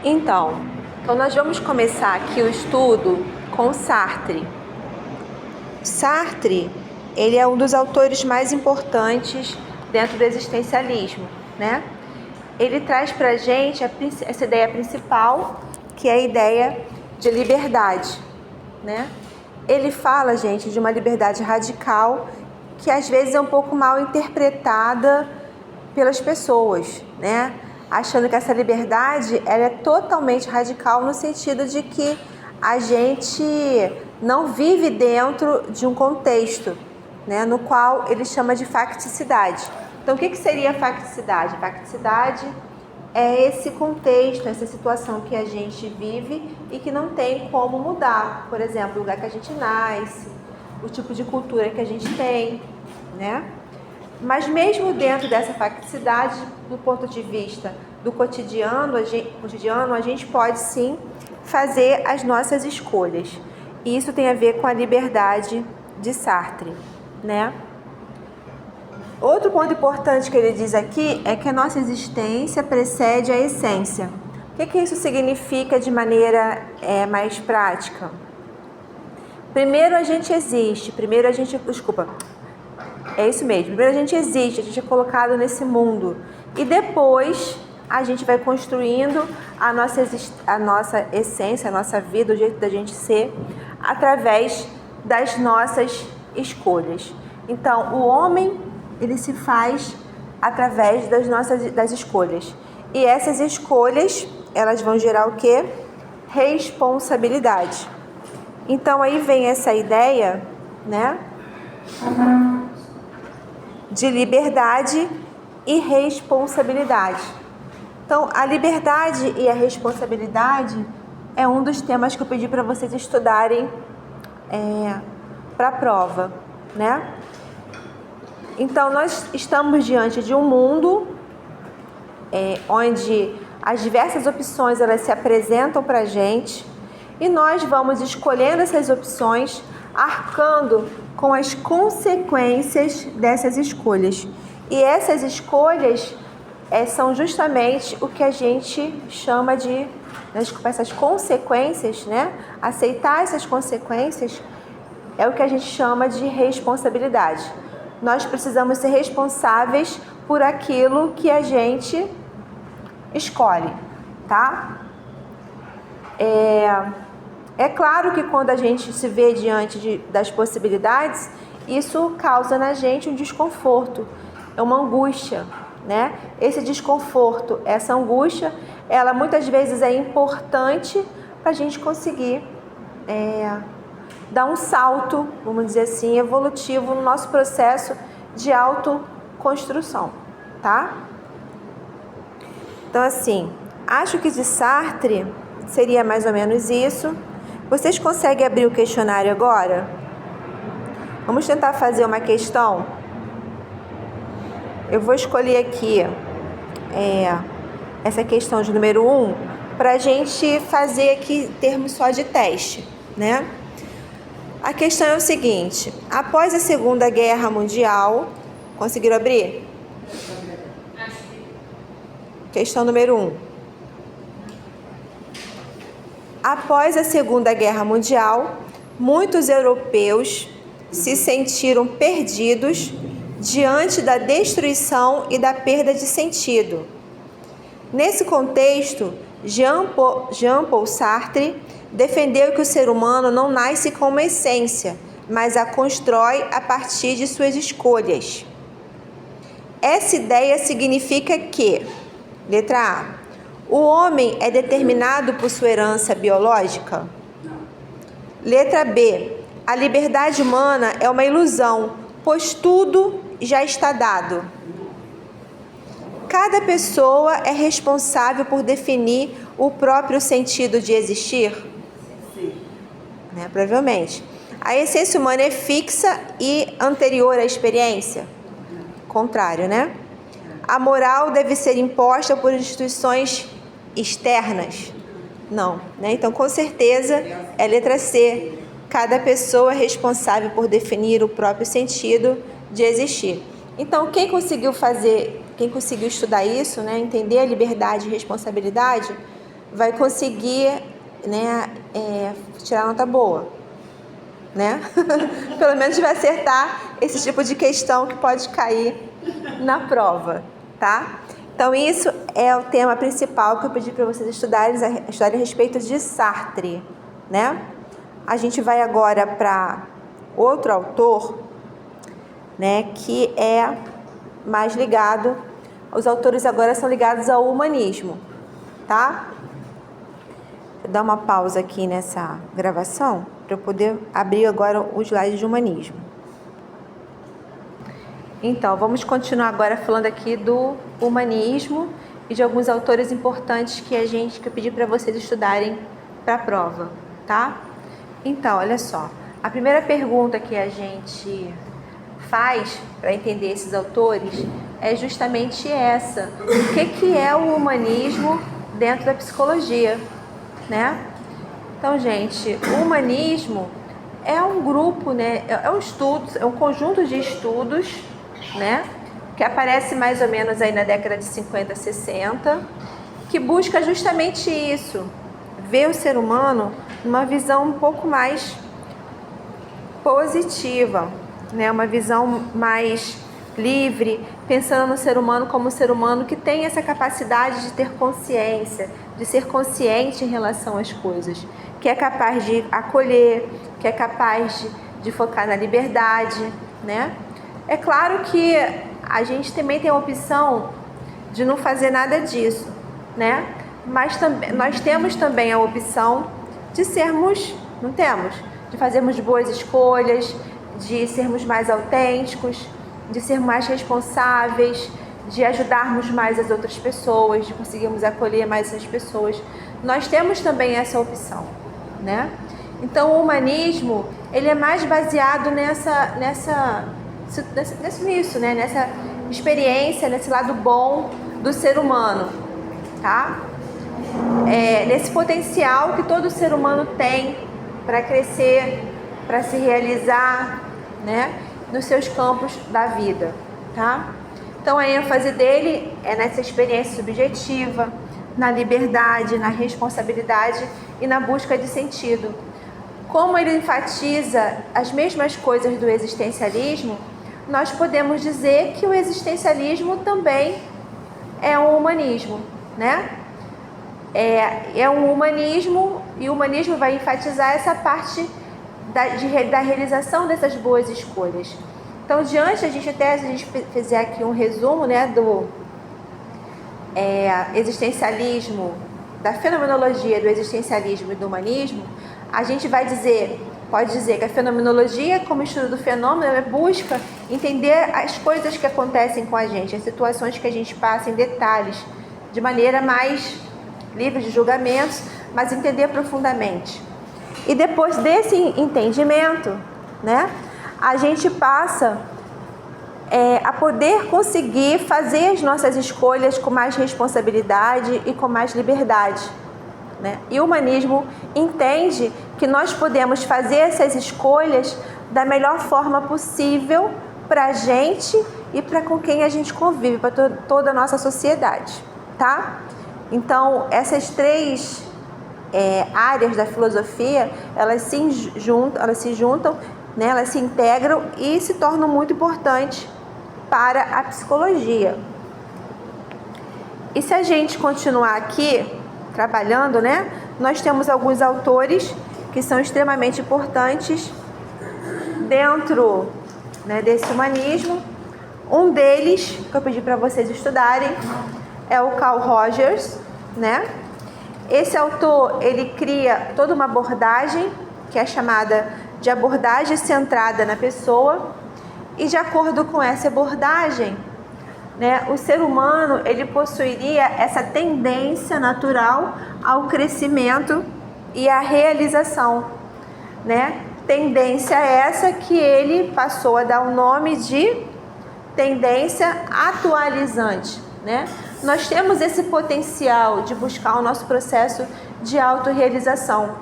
Então nós vamos começar aqui o estudo com Sartre. Sartre, ele é um dos autores mais importantes dentro do existencialismo, né? Ele traz pra gente essa ideia principal, que é a ideia de liberdade, né? Ele fala, gente, de uma liberdade radical que às vezes é um pouco mal interpretada pelas pessoas, né? Achando que essa liberdade ela é totalmente radical no sentido de que a gente não vive dentro de um contexto, né, no qual ele chama de facticidade. Então, o que seria a facticidade? A facticidade é esse contexto, essa situação que a gente vive e que não tem como mudar. Por exemplo, o lugar que a gente nasce, o tipo de cultura que a gente tem, né? Mas mesmo dentro dessa facticidade, do ponto de vista do cotidiano, a gente pode sim fazer as nossas escolhas. E isso tem a ver com a liberdade de Sartre, né? Outro ponto importante que ele diz aqui é que a nossa existência precede a essência. O que isso significa de maneira mais prática? Primeiro a gente existe, primeiro a gente existe, a gente é colocado nesse mundo. E depois a gente vai construindo a nossa essência, a nossa vida, o jeito da gente ser, através das nossas escolhas. Então, o homem, ele se faz através das escolhas. E essas escolhas, elas vão gerar o quê? Responsabilidade. Então, aí vem essa ideia, né, de liberdade e responsabilidade. Então, a liberdade e a responsabilidade é um dos temas que eu pedi para vocês estudarem para a prova, né? Então, nós estamos diante de um mundo onde as diversas opções elas se apresentam para a gente e nós vamos escolhendo essas opções, arcando com as consequências dessas escolhas. E essas escolhas são justamente o que a gente chama de, essas consequências, né? Aceitar essas consequências é o que a gente chama de responsabilidade. Nós precisamos ser responsáveis por aquilo que a gente escolhe, tá? É claro que quando a gente se vê diante das possibilidades, isso causa na gente um desconforto, é uma angústia, né? Esse desconforto, essa angústia, ela muitas vezes é importante para a gente conseguir dar um salto, vamos dizer assim, evolutivo no nosso processo de autoconstrução, tá? Então, assim, acho que de Sartre seria mais ou menos isso. Vocês conseguem abrir o questionário agora? Vamos tentar fazer uma questão. Eu vou escolher aqui essa questão de número 1 para a gente fazer aqui termos só de teste, né? A questão é o seguinte: após a Segunda Guerra Mundial, conseguiram abrir? Questão número 1. Após a Segunda Guerra Mundial, muitos europeus se sentiram perdidos diante da destruição e da perda de sentido. Nesse contexto, Jean-Paul Sartre defendeu que o ser humano não nasce com uma essência, mas a constrói a partir de suas escolhas. Essa ideia significa que, letra A, o homem é determinado por sua herança biológica? Letra B, a liberdade humana é uma ilusão, pois tudo já está dado. Cada pessoa é responsável por definir o próprio sentido de existir? Sim. Né? Provavelmente. A essência humana é fixa e anterior à experiência? Contrário, né? A moral deve ser imposta por instituições externas? Não, né? Então, com certeza, é letra C. Cada pessoa é responsável por definir o próprio sentido de existir. Então, quem conseguiu estudar isso, né? Entender a liberdade e responsabilidade, vai conseguir, né, tirar nota boa, né? Pelo menos vai acertar esse tipo de questão que pode cair na prova, tá? Então, isso é o tema principal que eu pedi para vocês estudarem a respeito de Sartre, né? A gente vai agora para outro autor, né, que é mais ligado, os autores agora são ligados ao humanismo, tá? Vou dar uma pausa aqui nessa gravação para eu poder abrir agora o slide de humanismo. Então, vamos continuar agora falando aqui do humanismo e de alguns autores importantes que eu pedi para vocês estudarem para a prova, tá? Então, olha só, a primeira pergunta que a gente faz para entender esses autores é justamente essa: o que é o humanismo dentro da psicologia, né? Então, gente, o humanismo é um grupo, né? É um conjunto de estudos, né? Que aparece mais ou menos aí na década de 50, 60, que busca justamente isso, ver o ser humano numa visão um pouco mais positiva, né? Uma visão mais livre, pensando no ser humano como um ser humano que tem essa capacidade de ter consciência, de ser consciente em relação às coisas, que é capaz de acolher, que é capaz de focar na liberdade, né? É claro que a gente também tem a opção de não fazer nada disso, né? Mas nós temos também a opção de sermos, não temos? De fazermos boas escolhas, de sermos mais autênticos, de sermos mais responsáveis, de ajudarmos mais as outras pessoas, de conseguirmos acolher mais as pessoas. Nós temos também essa opção, né? Então, o humanismo, ele é mais baseado nisso, né? Nessa experiência, nesse lado bom do ser humano, tá? Nesse potencial que todo ser humano tem para crescer, para se realizar, né? Nos seus campos da vida, tá? Então, a ênfase dele é nessa experiência subjetiva, na liberdade, na responsabilidade e na busca de sentido. Como ele enfatiza as mesmas coisas do existencialismo, nós podemos dizer que o existencialismo também é um humanismo, né? É um humanismo, e o humanismo vai enfatizar essa parte da realização dessas boas escolhas. Então, se a gente fizer aqui um resumo, né, do existencialismo, da fenomenologia do existencialismo e do humanismo, a gente pode dizer que a fenomenologia, como estudo do fenômeno, ela busca entender as coisas que acontecem com a gente, as situações que a gente passa em detalhes, de maneira mais livre de julgamentos, mas entender profundamente. E depois desse entendimento, né, a gente passa a poder conseguir fazer as nossas escolhas com mais responsabilidade e com mais liberdade, né? E o humanismo entende que nós podemos fazer essas escolhas da melhor forma possível para a gente e para com quem a gente convive, para toda a nossa sociedade, tá? Então, essas três áreas da filosofia, elas se juntam, né? Elas se integram e se tornam muito importantes para a psicologia. E se a gente continuar aqui trabalhando, né? Nós temos alguns autores que são extremamente importantes dentro, né, desse humanismo. Um deles, que eu pedi para vocês estudarem, é o Carl Rogers, né? Esse autor, ele cria toda uma abordagem que é chamada de abordagem centrada na pessoa, e de acordo com essa abordagem, né, o ser humano, ele possuiria essa tendência natural ao crescimento e à realização, né? Tendência essa que ele passou a dar o nome de tendência atualizante, né? Nós temos esse potencial de buscar o nosso processo de autorrealização.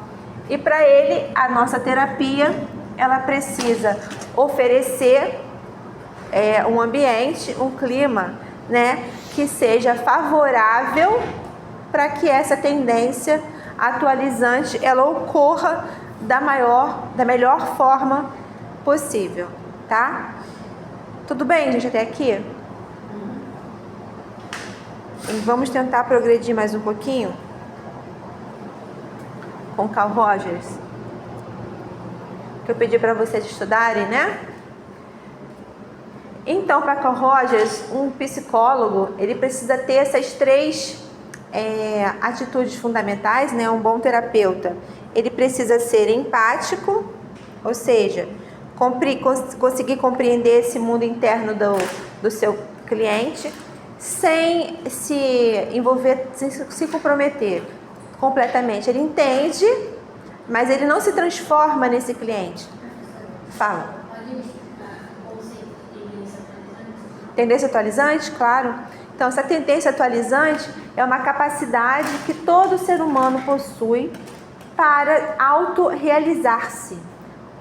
E para ele, a nossa terapia, ela precisa oferecer um ambiente, um clima, né, que seja favorável para que essa tendência atualizante ela ocorra da melhor forma possível, tá? Tudo bem, gente, até aqui? E vamos tentar progredir mais um pouquinho com Carl Rogers, que eu pedi para vocês estudarem, né? Então, para Carl Rogers, um psicólogo, ele precisa ter essas três atitudes fundamentais, né? Um bom terapeuta, ele precisa ser empático, ou seja, conseguir compreender esse mundo interno do seu cliente, sem se envolver, sem se comprometer completamente. Ele entende, mas ele não se transforma nesse cliente. Fala. Tendência atualizante? Claro. Então, essa tendência atualizante é uma capacidade que todo ser humano possui para autorrealizar-se.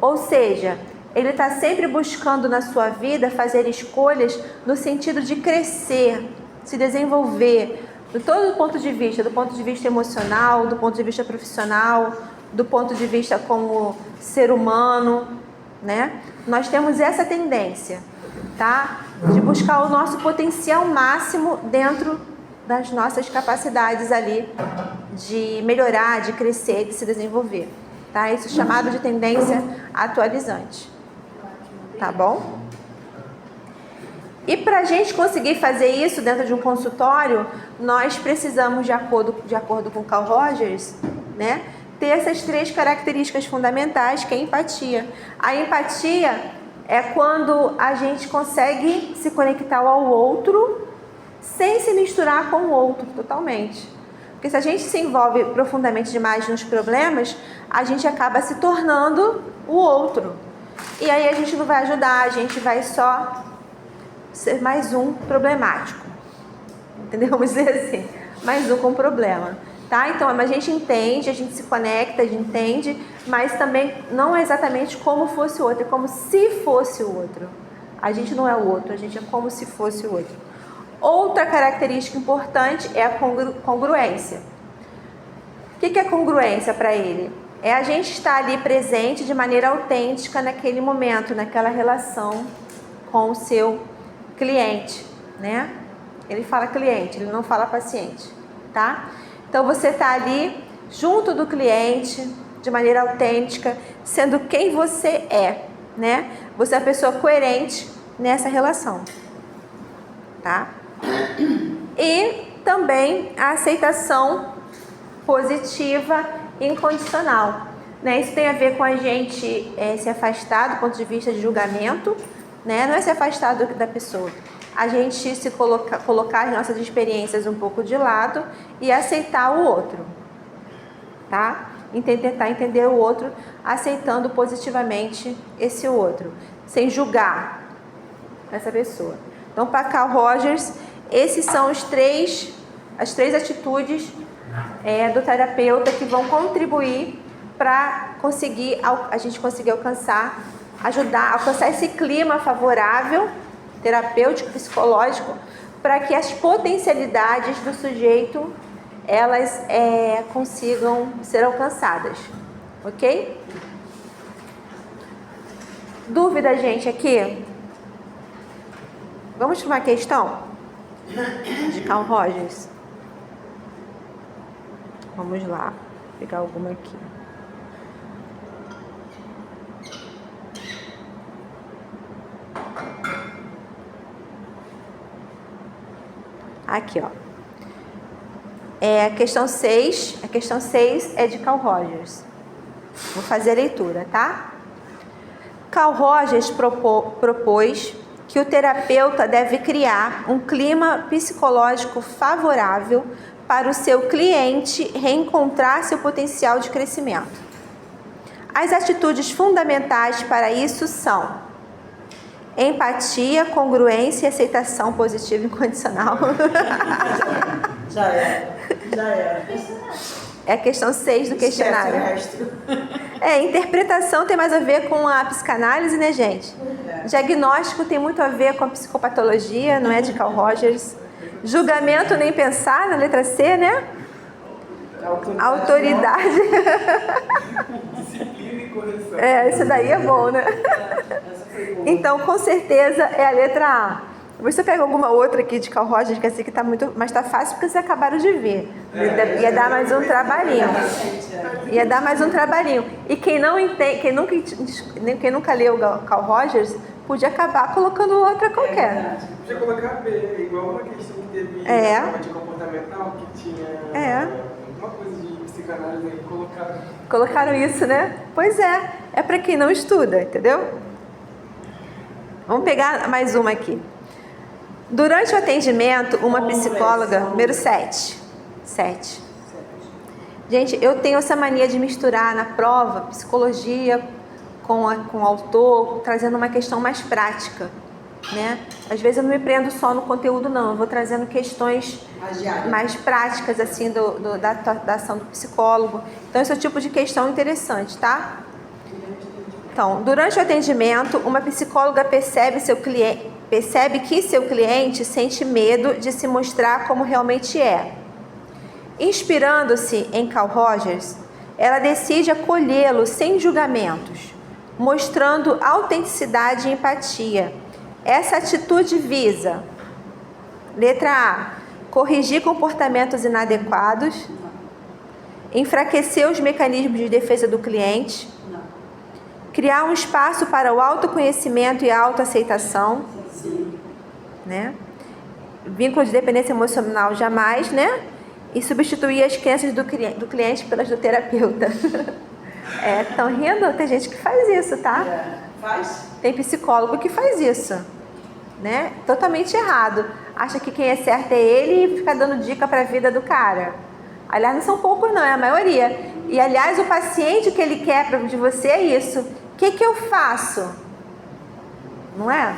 Ou seja, ele está sempre buscando na sua vida fazer escolhas no sentido de crescer, se desenvolver, de todo o ponto de vista emocional, do ponto de vista profissional, do ponto de vista como ser humano, né? Nós temos essa tendência, tá? De buscar o nosso potencial máximo dentro das nossas capacidades ali de melhorar, de crescer, de se desenvolver, tá? Isso é chamado de tendência atualizante, tá bom? E para a gente conseguir fazer isso dentro de um consultório, nós precisamos, de acordo com Carl Rogers, né, ter essas três características fundamentais, que é a empatia. A empatia é quando a gente consegue se conectar ao outro sem se misturar com o outro totalmente. Porque se a gente se envolve profundamente demais nos problemas, a gente acaba se tornando o outro. E aí a gente não vai ajudar, a gente vai só ser mais um problemático. Entendeu? Vamos dizer assim, mais um com problema. Tá? Então, a gente entende, a gente se conecta, a gente entende, mas também não é exatamente como fosse o outro, é como se fosse o outro. A gente não é o outro, a gente é como se fosse o outro. Outra característica importante é a congruência. O que é congruência para ele? É a gente estar ali presente de maneira autêntica naquele momento, naquela relação com o seu cliente, né? Ele fala cliente, ele não fala paciente, tá? Então você está ali junto do cliente, de maneira autêntica, sendo quem você é, né? Você é uma pessoa coerente nessa relação, tá? E também a aceitação positiva e incondicional, né? Isso tem a ver com a gente se afastar do ponto de vista de julgamento, né? Não é se afastar da pessoa, a gente se colocar as nossas experiências um pouco de lado e aceitar o outro, tá? Tentar entender o outro, aceitando positivamente esse outro, sem julgar essa pessoa. Então, para Carl Rogers, esses são as três atitudes do terapeuta que vão contribuir para a gente conseguir alcançar esse clima favorável, terapêutico, psicológico, para que as potencialidades do sujeito elas consigam ser alcançadas, ok? Dúvida, gente, aqui? Vamos para uma questão de Carl Rogers. Vamos lá, vou pegar alguma aqui. Aqui, ó. A questão 6 é de Carl Rogers. Vou fazer a leitura, tá? Carl Rogers propôs que o terapeuta deve criar um clima psicológico favorável para o seu cliente reencontrar seu potencial de crescimento. As atitudes fundamentais para isso são empatia, congruência e aceitação positiva e incondicional. Já era. É a questão 6 do questionário. Interpretação tem mais a ver com a psicanálise, né, gente? Diagnóstico tem muito a ver com a psicopatologia, não é, de Carl Rogers. Julgamento nem pensar, na letra C, né? Autoridade. Disciplina e correção. Esse daí é bom, né? Essa foi boa. Então, com certeza, é a letra A. Você pega alguma outra aqui de Carl Rogers, que assim que tá muito... Mas tá fácil porque vocês acabaram de ver. Ia dar mais um trabalhinho. Ia dar mais um trabalhinho. E quem não entende, quem nunca leu Carl Rogers, podia acabar colocando outra qualquer. Podia colocar B, igual uma questão que teve na prova de comportamental, que tinha uma coisa de psicanálise aí, Colocaram isso, né? Pois é. É para quem não estuda, entendeu? Vamos pegar mais uma aqui. Durante o atendimento, uma psicóloga... Número 7. Gente, eu tenho essa mania de misturar na prova psicologia com o autor, trazendo uma questão mais prática, né? Às vezes eu não me prendo só no conteúdo, não. Eu vou trazendo questões mais práticas, assim, da ação do psicólogo. Então, esse é o tipo de questão interessante, tá? Então, durante o atendimento, uma psicóloga percebe que seu cliente sente medo de se mostrar como realmente é. Inspirando-se em Carl Rogers, ela decide acolhê-lo sem julgamentos, mostrando autenticidade e empatia. Essa atitude visa: letra A, corrigir comportamentos inadequados, enfraquecer os mecanismos de defesa do cliente, criar um espaço para o autoconhecimento e a autoaceitação, né? Vínculo de dependência emocional jamais, né? E substituir as crenças do cliente pelas do terapeuta. Estão rindo? Tem gente que faz isso, tá? Faz? Tem psicólogo que faz isso, né? Totalmente errado. Acha que quem é certo é ele e fica dando dica para a vida do cara. Aliás, não são poucos não, é a maioria. E aliás, o paciente que ele quer de você é isso. O que eu faço? Não é?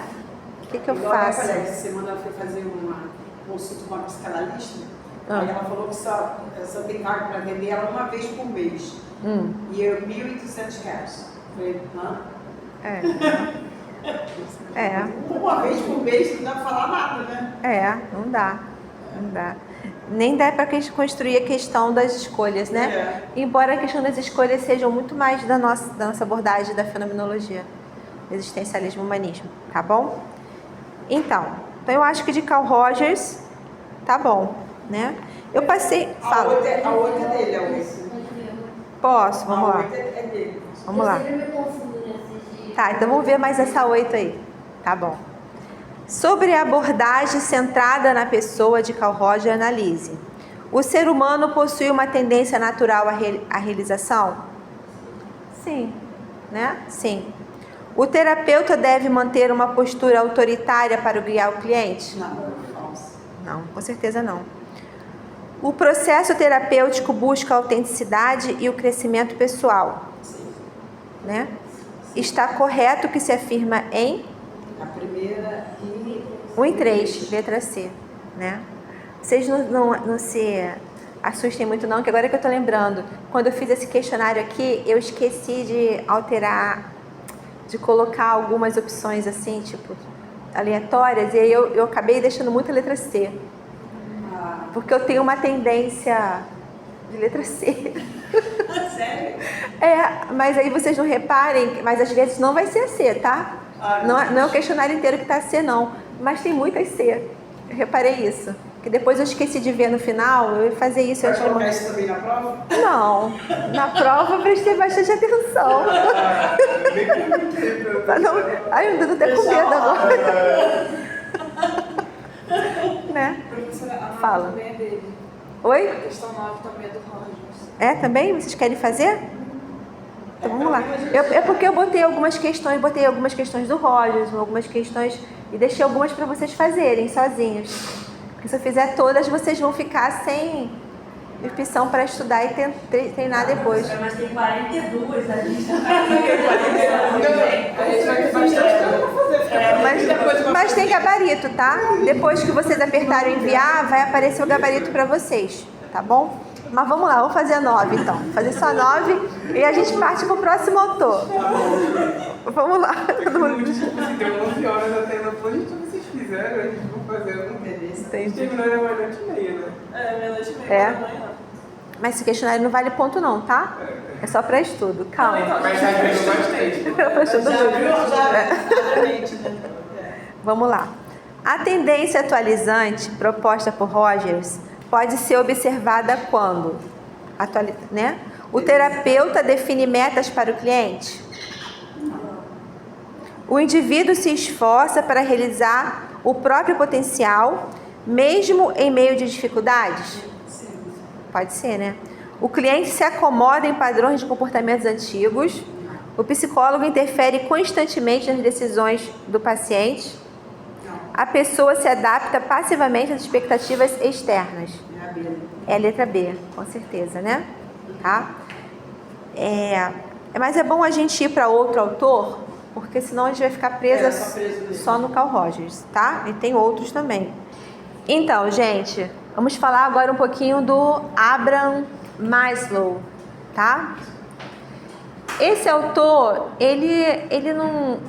O que eu faço? Essa semana ela foi fazer uma consulta com uma psicanalista. Aí ela falou que só tem vaga para vender ela uma vez por mês. E eu, R$1.800. Falei, hã? Uma vez por mês não dá para falar nada, né? Não dá. Nem dá para construir a questão das escolhas, né? Embora a questão das escolhas sejam muito mais da nossa abordagem da fenomenologia, do existencialismo humanismo, tá bom? Então eu acho que de Carl Rogers tá bom, né? Eu passei... Fala. A 8 é dele, a 8. Posso? Vamos lá. A 8 é dele. Vamos lá. Tá, então vamos ver mais essa 8 aí. Tá bom. Sobre a abordagem centrada na pessoa de Carl Rogers, analise. O ser humano possui uma tendência natural à realização? Sim. Né? Sim. O terapeuta deve manter uma postura autoritária para guiar o cliente? Não, com certeza não. O processo terapêutico busca a autenticidade e o crescimento pessoal? Né? Está correto o que se afirma em... A primeira e... 1 e 3, letra C, né? Vocês não se assustem muito não, que agora que eu tô lembrando, quando eu fiz esse questionário aqui, eu esqueci de alterar, de colocar algumas opções assim, tipo, aleatórias, e aí eu acabei deixando muito a letra C. Porque eu tenho uma tendência de letra C. Sério? Mas aí vocês não reparem, mas às vezes não vai ser a C, tá? Não é o questionário inteiro que tá C, não. Mas tem muitas C. Eu reparei isso. Que depois eu esqueci de ver no final, eu ia fazer isso. Vai colocar isso também na prova? Não. Na prova eu prestei bastante atenção. Ai, eu tô até com medo agora. Né? Professora, a 9 Fala. também é dele. Oi? A questão 9 também é do Rogers. Também? Vocês querem fazer? Então vamos lá. É porque eu botei algumas questões do Rogers, algumas questões, e deixei algumas para vocês fazerem sozinhos. Porque se eu fizer todas, vocês vão ficar sem opção para estudar e treinar depois. Mas tem 42 a lista. A gente vai ter bastante tempo para fazer. Mas tem gabarito, tá? Depois que vocês apertarem enviar, vai aparecer o gabarito para vocês, tá bom? Mas vamos lá, vamos fazer 9 então. Fazer só 9 e a gente parte pro próximo autor. Vamos lá. Deu 11 horas até na plano, o que vocês fizeram, a gente vai fazer, eu não entendi. Entendi. Terminou na meia-noite e meia, né? Meia-noite e meia da manhã. Mas esse questionário não vale ponto não, tá? É só para estudo, calma. Mas já ajudou bastante. Vamos lá. A tendência atualizante proposta por Rogers pode ser observada quando, né? O terapeuta define metas para o cliente. O indivíduo se esforça para realizar o próprio potencial, mesmo em meio de dificuldades? Pode ser, né? O cliente se acomoda em padrões de comportamentos antigos. O psicólogo interfere constantemente nas decisões do paciente. A pessoa se adapta passivamente às expectativas externas. É a letra B, com certeza, né? Tá? Mas é bom a gente ir para outro autor, porque senão a gente vai ficar presa só no Carl Rogers, tá? E tem outros também. Então, gente, vamos falar agora um pouquinho do Abraham Maslow, tá? Esse autor, ele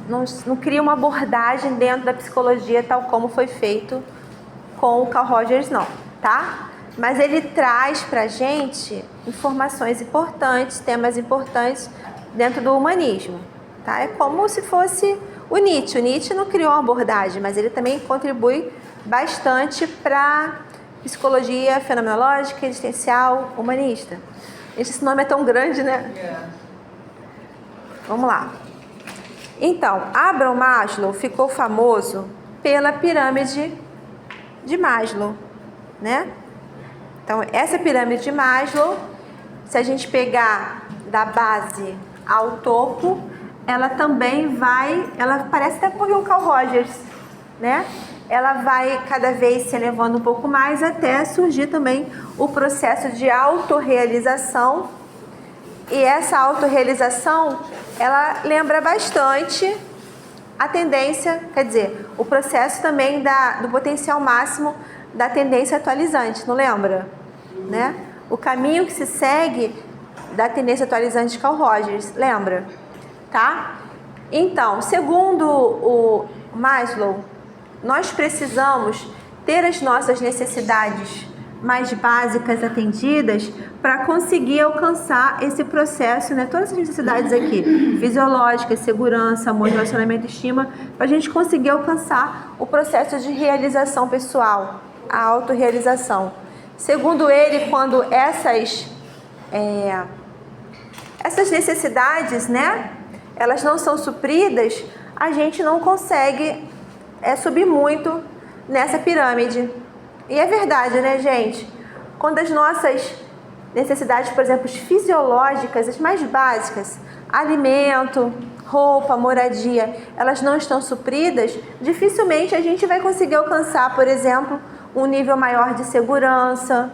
não cria uma abordagem dentro da psicologia tal como foi feito com o Carl Rogers, não, tá? Mas ele traz pra gente informações importantes, temas importantes dentro do humanismo, tá? É como se fosse o Nietzsche. O Nietzsche não criou uma abordagem, mas ele também contribui bastante para psicologia fenomenológica, existencial, humanista. Esse nome é tão grande, né? Vamos lá. Então, Abraham Maslow ficou famoso pela pirâmide de Maslow, né? Então, essa pirâmide de Maslow, se a gente pegar da base ao topo, ela também vai, ela parece até com o Carl Rogers, né? Ela vai cada vez se elevando um pouco mais até surgir também o processo de autorrealização. E essa autorrealização, ela lembra bastante a tendência, quer dizer, o processo também do potencial máximo da tendência atualizante, não lembra? Né? O caminho que se segue da tendência atualizante de Carl Rogers, lembra? Tá? Então, segundo o Maslow, nós precisamos ter as nossas necessidades mais básicas atendidas para conseguir alcançar esse processo, né? Todas as necessidades aqui, fisiológicas, segurança, amor, relacionamento, estima, para a gente conseguir alcançar o processo de realização pessoal, a autorrealização. Segundo ele, quando essas necessidades, né, elas não são supridas, a gente não consegue subir muito nessa pirâmide. E é verdade, né, gente? Quando as nossas necessidades, por exemplo, fisiológicas, as mais básicas, alimento, roupa, moradia, elas não estão supridas, dificilmente a gente vai conseguir alcançar, por exemplo, um nível maior de segurança,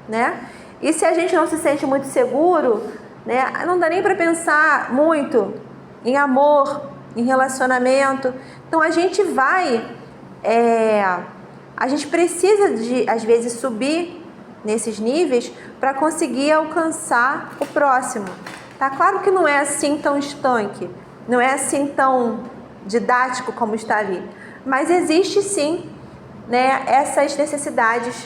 né? E se a gente não se sente muito seguro, né, não dá nem para pensar muito em amor, em relacionamento. Então a gente a gente precisa de, às vezes, subir nesses níveis para conseguir alcançar o próximo. Tá claro que não é assim tão estanque, não é assim tão didático como está ali, mas existe sim, né, essas necessidades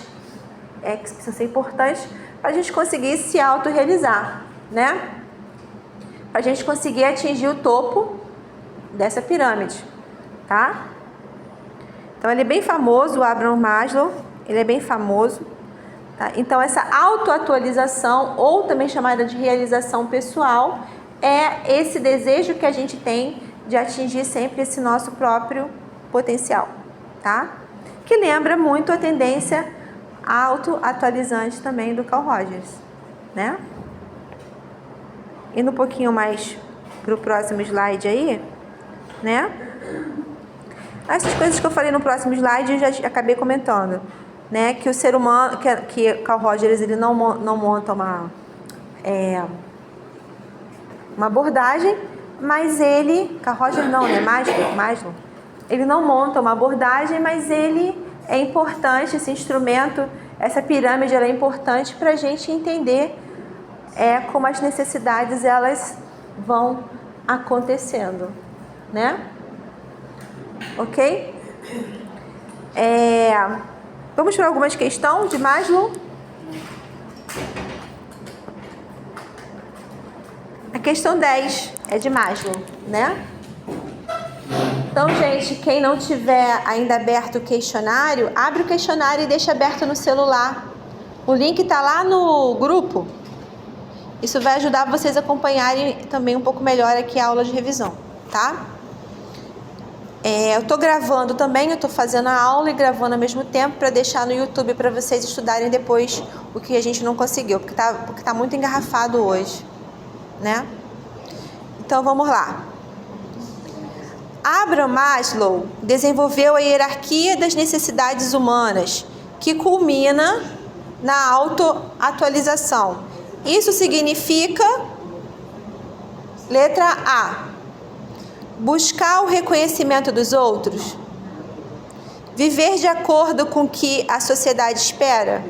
que precisam ser importantes para a gente conseguir se autorrealizar, né? Para a gente conseguir atingir o topo dessa pirâmide, tá? Então, ele é bem famoso, o Abraham Maslow, ele é bem famoso. Tá? Então, essa autoatualização, ou também chamada de realização pessoal, é esse desejo que a gente tem de atingir sempre esse nosso próprio potencial, tá? Que lembra muito a tendência autoatualizante também do Carl Rogers, né? Indo um pouquinho mais para o próximo slide aí, né? Essas coisas que eu falei no próximo slide eu já acabei comentando, né? Que o ser humano, que Carl Rogers, ele não monta uma abordagem, mas ele, Carl Rogers não, né? Maslow, ele não monta uma abordagem, mas ele é importante, esse instrumento, essa pirâmide, ela é importante para a gente entender como as necessidades elas vão acontecendo, né? Ok? Vamos para algumas questões de Maslow? questão 10 é de Maslow, né? Então, gente, quem não tiver ainda aberto o questionário, abre o questionário e deixa aberto no celular. O link está lá no grupo. Isso vai ajudar vocês a acompanharem também um pouco melhor aqui a aula de revisão, tá? Eu tô gravando também, eu tô fazendo a aula e gravando ao mesmo tempo para deixar no YouTube para vocês estudarem depois o que a gente não conseguiu, porque tá muito engarrafado hoje, né? Então vamos lá. Abraham Maslow desenvolveu a hierarquia das necessidades humanas, que culmina na autoatualização. Isso significa, letra A, buscar o reconhecimento dos outros, viver de acordo com o que a sociedade espera,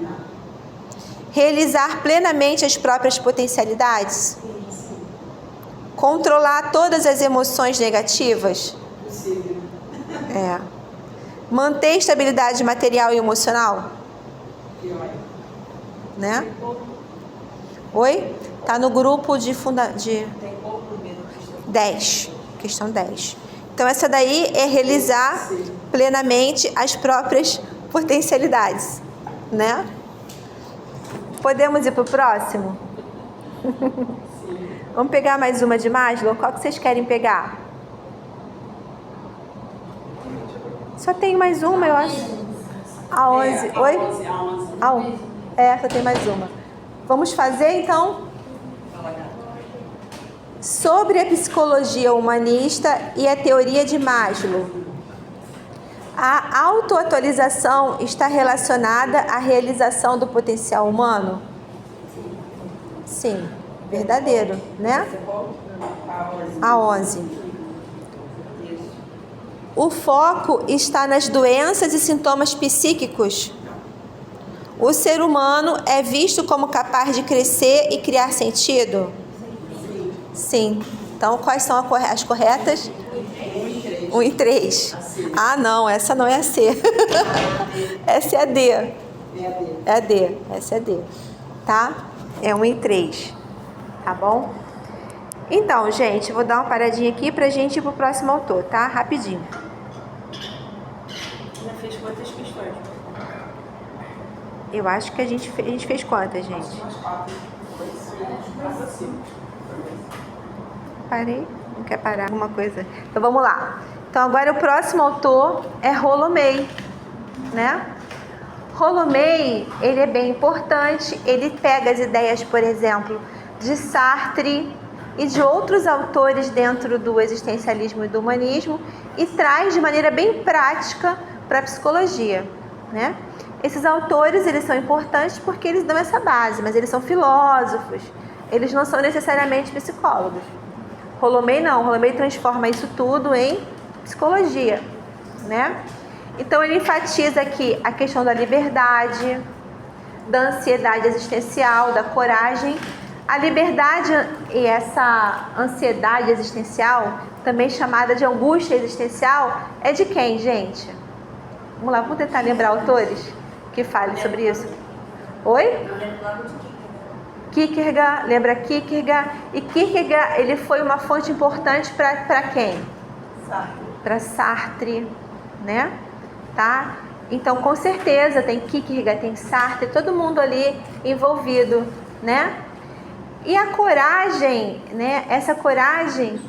realizar plenamente as próprias potencialidades, controlar todas as emoções negativas, manter estabilidade material e emocional, né? Oi? Tá no grupo de 10, questão 10. Então essa daí é realizar plenamente as próprias potencialidades, né? Podemos ir pro próximo? Vamos pegar mais uma de Maslow? Qual que vocês querem pegar? Só tem mais uma, eu acho. A 11. Oi? A 11. Só tem mais uma. Vamos fazer, então, sobre a psicologia humanista e a teoria de Maslow. A autoatualização está relacionada à realização do potencial humano? Sim, verdadeiro, né? A 11. O foco está nas doenças e sintomas psíquicos. O ser humano é visto como capaz de crescer e criar sentido? Sim. Então, quais são as corretas? 1 e 3. Ah, não, essa não é a C. Essa é a D. É a D. Essa é a D. Tá? É 1 e 3. Tá bom? Então, gente, vou dar uma paradinha aqui pra gente ir pro próximo autor, tá? Rapidinho. Já fez quantas questões? Eu acho que a gente fez quantas, gente? Parei? Não quer parar alguma coisa? Então vamos lá. Então agora o próximo autor é Rollo May, né? Rollo May, ele é bem importante. Ele pega as ideias, por exemplo, de Sartre e de outros autores dentro do existencialismo e do humanismo e traz de maneira bem prática para a psicologia, né? Esses autores, eles são importantes porque eles dão essa base, mas eles são filósofos, eles não são necessariamente psicólogos. Rollo May não, Rollo May transforma isso tudo em psicologia, né? Então ele enfatiza aqui a questão da liberdade, da ansiedade existencial, da coragem. A liberdade e essa ansiedade existencial, também chamada de angústia existencial, é de quem, gente? Vamos lá, vamos tentar lembrar autores que falem sobre isso. Oi? Kierkegaard, lembra Kierkegaard? E Kierkegaard, ele foi uma fonte importante para quem? Para Sartre, né? Tá? Então, com certeza, tem Kierkegaard, tem Sartre, todo mundo ali envolvido, né? E a coragem, né? Essa coragem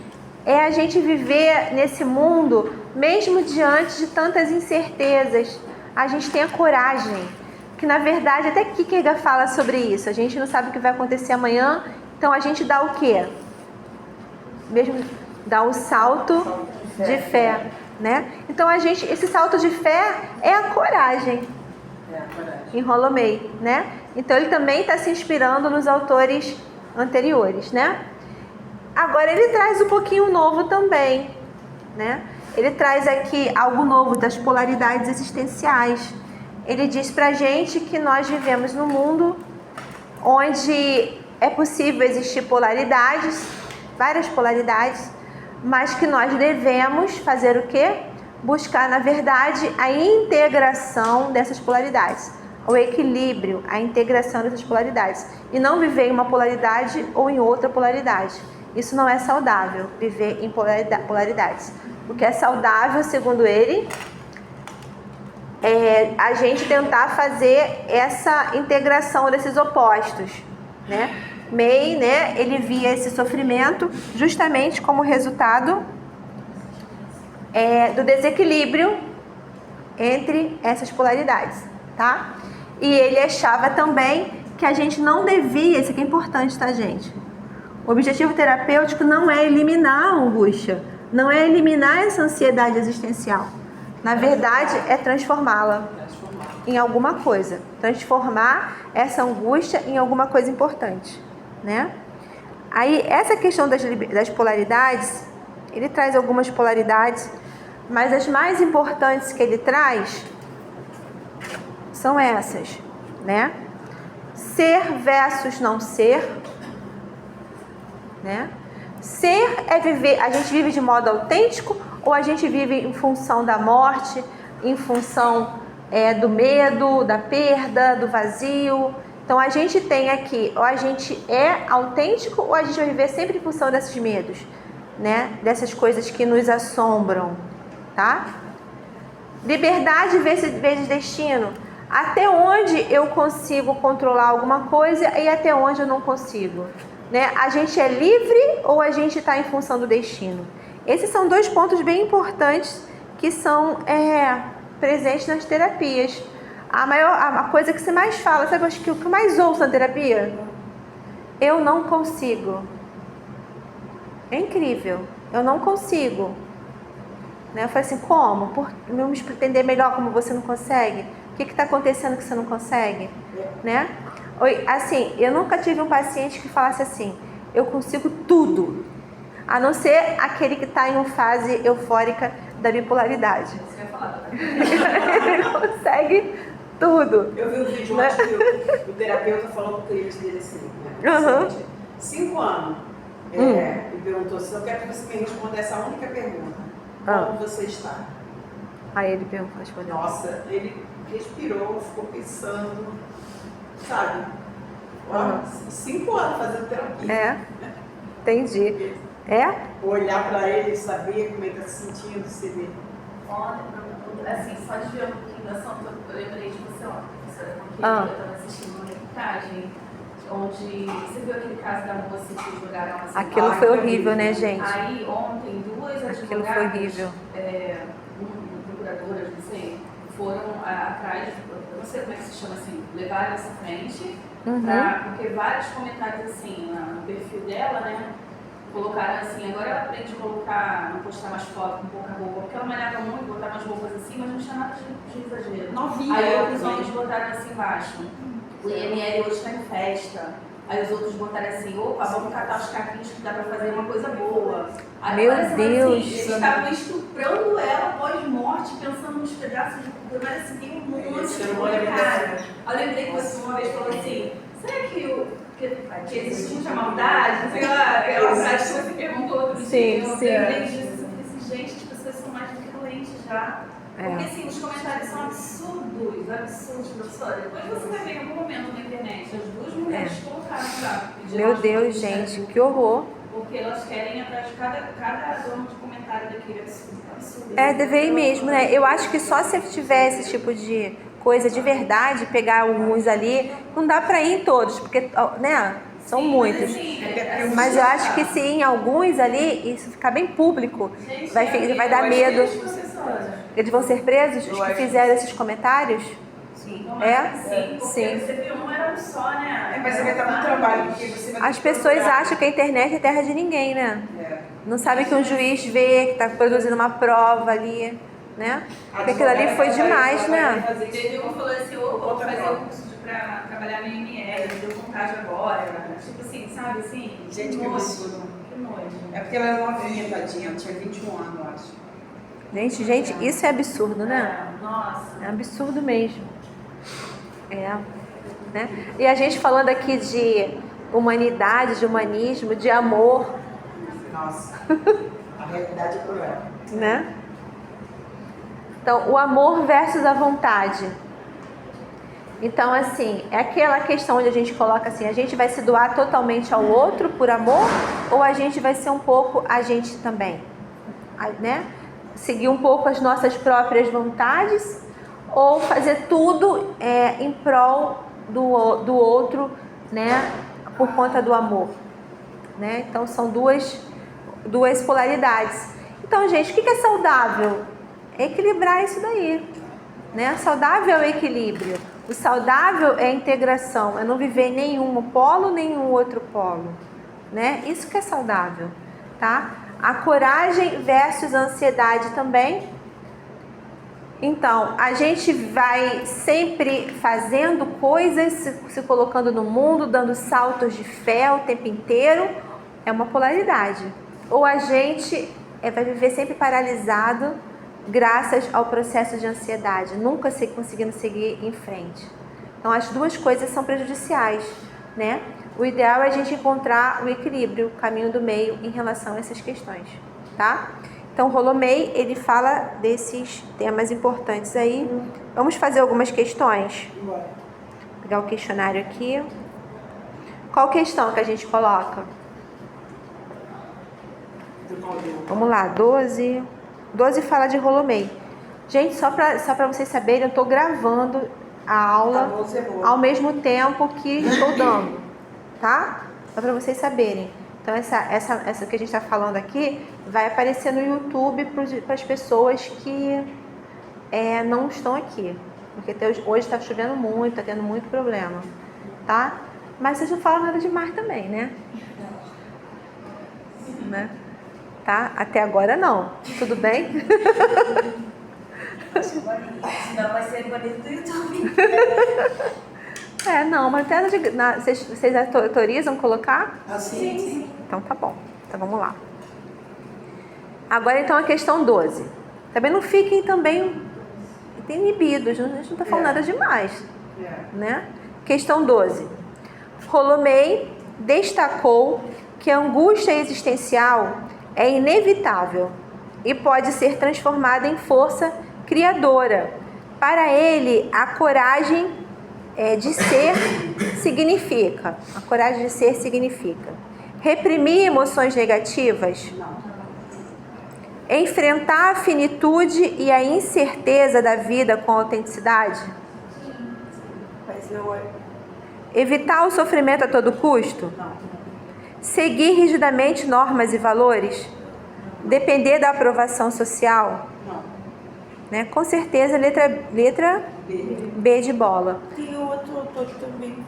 é a gente viver nesse mundo, mesmo diante de tantas incertezas. A gente tem a coragem, que na verdade até Kierkegaard fala sobre isso. A gente não sabe o que vai acontecer amanhã, então a gente dá o quê? Mesmo dá o salto de fé, né? Então esse salto de fé é a coragem. Em Rollo May, né? Então ele também está se inspirando nos autores anteriores, né? Agora ele traz um pouquinho novo também, né? Ele traz aqui algo novo das polaridades existenciais. Ele diz pra gente que nós vivemos num mundo onde é possível existir polaridades, várias polaridades, mas que nós devemos fazer o quê? Buscar, na verdade, a integração dessas polaridades, o equilíbrio, a integração dessas polaridades, e não viver em uma polaridade ou em outra polaridade. Isso não é saudável, viver em polaridades. O que é saudável, segundo ele, é a gente tentar fazer essa integração desses opostos, né? May, né, ele via esse sofrimento justamente como resultado do desequilíbrio entre essas polaridades, tá? E ele achava também que a gente não devia, isso aqui é importante, tá, gente? O objetivo terapêutico não é eliminar a angústia, não é eliminar essa ansiedade existencial. Na verdade, é transformá-la em alguma coisa. Transformar essa angústia em alguma coisa importante, né? Aí, essa questão das polaridades, ele traz algumas polaridades, mas as mais importantes que ele traz são essas, né? Ser versus não ser, né? Ser é viver, a gente vive de modo autêntico ou a gente vive em função da morte, em função do medo, da perda, do vazio. Então a gente tem aqui, ou a gente é autêntico ou a gente vai viver sempre em função desses medos, né? Dessas coisas que nos assombram, tá? Liberdade vezes destino. Até onde eu consigo controlar alguma coisa e até onde eu não consigo, né? A gente é livre ou a gente está em função do destino? Esses são dois pontos bem importantes que são presentes nas terapias. A coisa que você mais fala, sabe, acho que o que eu mais ouço na terapia? Eu não consigo. É incrível. Eu não consigo. Né? Eu falei assim, como? Vamos entender melhor como você não consegue? O que está acontecendo que você não consegue? Né? Assim, eu nunca tive um paciente que falasse assim, eu consigo tudo, a não ser aquele que está em uma fase eufórica da bipolaridade. Você vai falar, né? É. Ele consegue tudo. Eu vi um vídeo Né? onde o terapeuta falou com o cliente dele assim, né? Uhum. 5 anos. E perguntou assim, eu quero que você me responda essa única pergunta. Como você está? Aí ele respondeu. Nossa, ele respirou, ficou pensando, sabe? 5 anos fazendo terapia. Entendi. Olhar pra ele e saber como ele está se sentindo, se ele... Olha, assim, só de ver um pouquinho da ação, eu lembrei de você ontem, professora, porque eu estava assistindo uma reportagem onde você viu aquele caso da moça que jogaram assim. Aquilo foi horrível, né, gente? Aí ontem duas advogadas, Aquilo foi horrível. Procuradoras, não sei, foram atrás, eu não sei como é que se chama assim, levaram essa frente, porque vários comentários assim no perfil dela, né? Colocaram assim, agora ela aprende a colocar, não postar mais foto com pouca roupa, porque ela malhava muito, botava umas roupas assim, mas não tinha nada de exagero. Novinha. Aí outros homens botaram assim embaixo, o IML hoje está em festa. Aí os outros botaram assim, opa, vamos catar os caquinhos que dá pra fazer uma coisa boa. Aí Meu parece Deus. assim, eles estavam estuprando ela pós-morte, pensando nos pedaços de cultura, mas assim, tem um monte de comentário. Eu lembrei que você uma vez falou assim, será que existe muita maldade? Sei lá, aquela frase que você perguntou outro dia. Eu lembrei disso, eu falei assim, gente, as pessoas são mais do que doentes já. Porque assim, os comentários são absurdos, professora. Depois você vai ver em algum momento na internet, as duas mulheres colocaram lá. Meu Deus, gente, que horror. Porque elas querem atrás de cada dono de comentário daquele absurdo. Deve ir mesmo, né? Eu acho que só se tiver esse tipo de coisa de verdade, pegar alguns ali, não dá pra ir em todos, porque, né? São muitos. Mas eu acho que se em alguns ali, isso ficar bem público, vai dar medo. Eles vão ser presos, os que fizeram esses comentários? Sim. Sim. Você viu, não era um só, né? Mas você vai dar muito trabalho, porque você vai ter As que pessoas procurar. acham que a internet é terra de ninguém, né? Não sabem que um juiz vê que está produzindo uma prova ali, né? Porque aquilo ali foi demais, né? Teve um que falou assim, vou fazer o curso pra trabalhar no IML, deu vontade agora. Tipo assim, sabe assim? Gente, que absurdo. Que nojo. É porque ela era novinha, tadinha, ela tinha 21 anos, eu acho. Gente, isso é absurdo, né? Nossa. É absurdo mesmo. Né? E a gente falando aqui de humanidade, de humanismo, de amor, Nossa, a realidade é cruel. né? Então, o amor versus a vontade. Então, assim, é aquela questão onde a gente coloca assim, a gente vai se doar totalmente ao outro por amor ou a gente vai ser um pouco a gente também, né? Seguir um pouco as nossas próprias vontades ou fazer tudo em prol do outro, né? Por conta do amor, né? Então, são duas polaridades. Então, gente, o que é saudável? É equilibrar isso daí, né? Saudável é o equilíbrio. O saudável é a integração, é não viver nenhum polo, nenhum outro polo, né? Isso que é saudável, tá? A coragem versus a ansiedade também. Então, a gente vai sempre fazendo coisas, se colocando no mundo, dando saltos de fé o tempo inteiro, é uma polaridade. Ou a gente vai viver sempre paralisado graças ao processo de ansiedade, nunca conseguindo seguir em frente. Então, as duas coisas são prejudiciais, né? O ideal é a gente encontrar o equilíbrio, o caminho do meio em relação a essas questões, tá? Então, Rolomei, ele fala desses temas importantes aí. Vamos fazer algumas questões? Vou pegar o questionário aqui. Qual questão que a gente coloca? Vamos lá, 12. 12 fala de Rolomei. Gente, só para vocês saberem, eu estou gravando a aula ao mesmo tempo que estou dando, tá? Só para vocês saberem. Então, essa que a gente está falando aqui vai aparecer no YouTube para as pessoas que não estão aqui. Porque hoje está chovendo muito, está tendo muito problema, tá? Mas vocês não falam nada demais também, né? Né? Tá? Até agora não. Tudo bem? Senão vai ser banido do YouTube. Não, mas vocês autorizam colocar? Sim. Então tá bom. Então vamos lá. Agora então a questão 12. Também não fiquem também inibidos, a gente não está falando nada demais. Né? Questão 12. Rolomei destacou que a angústia existencial é inevitável e pode ser transformada em força criadora. Para ele, a coragem de ser significa. A coragem de ser significa reprimir emoções negativas, enfrentar a finitude e a incerteza da vida com autenticidade, evitar o sofrimento a todo custo, seguir rigidamente normas e valores, depender da aprovação social, né? Com certeza, letra B de bola. Tem outro autor que também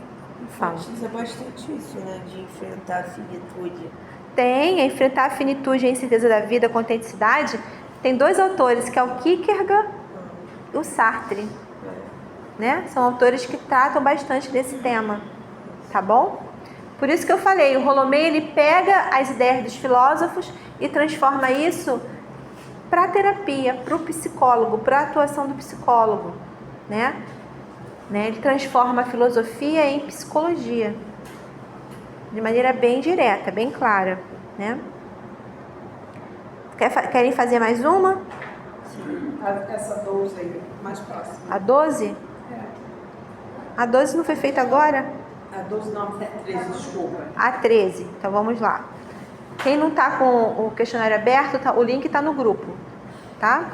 Fala. enfatiza bastante isso, né? De enfrentar a finitude. Tem, enfrentar a finitude e a incerteza da vida com autenticidade. Tem dois autores, que é o Kierkegaard e o Sartre. Né? São autores que tratam bastante desse tema. Tá bom? Por isso que eu falei, o Rolomei, ele pega as ideias dos filósofos e transforma isso para a terapia, para o psicólogo, para a atuação do psicólogo, né? Ele transforma a filosofia em psicologia, de maneira bem direta, bem clara, né? Querem fazer mais uma? Sim. Essa 12 aí, mais próxima. A 12? A 12 não foi feita agora? A 12 não, é 13, desculpa. A 13, então vamos lá. Quem não está com o questionário aberto, o link está no grupo, tá?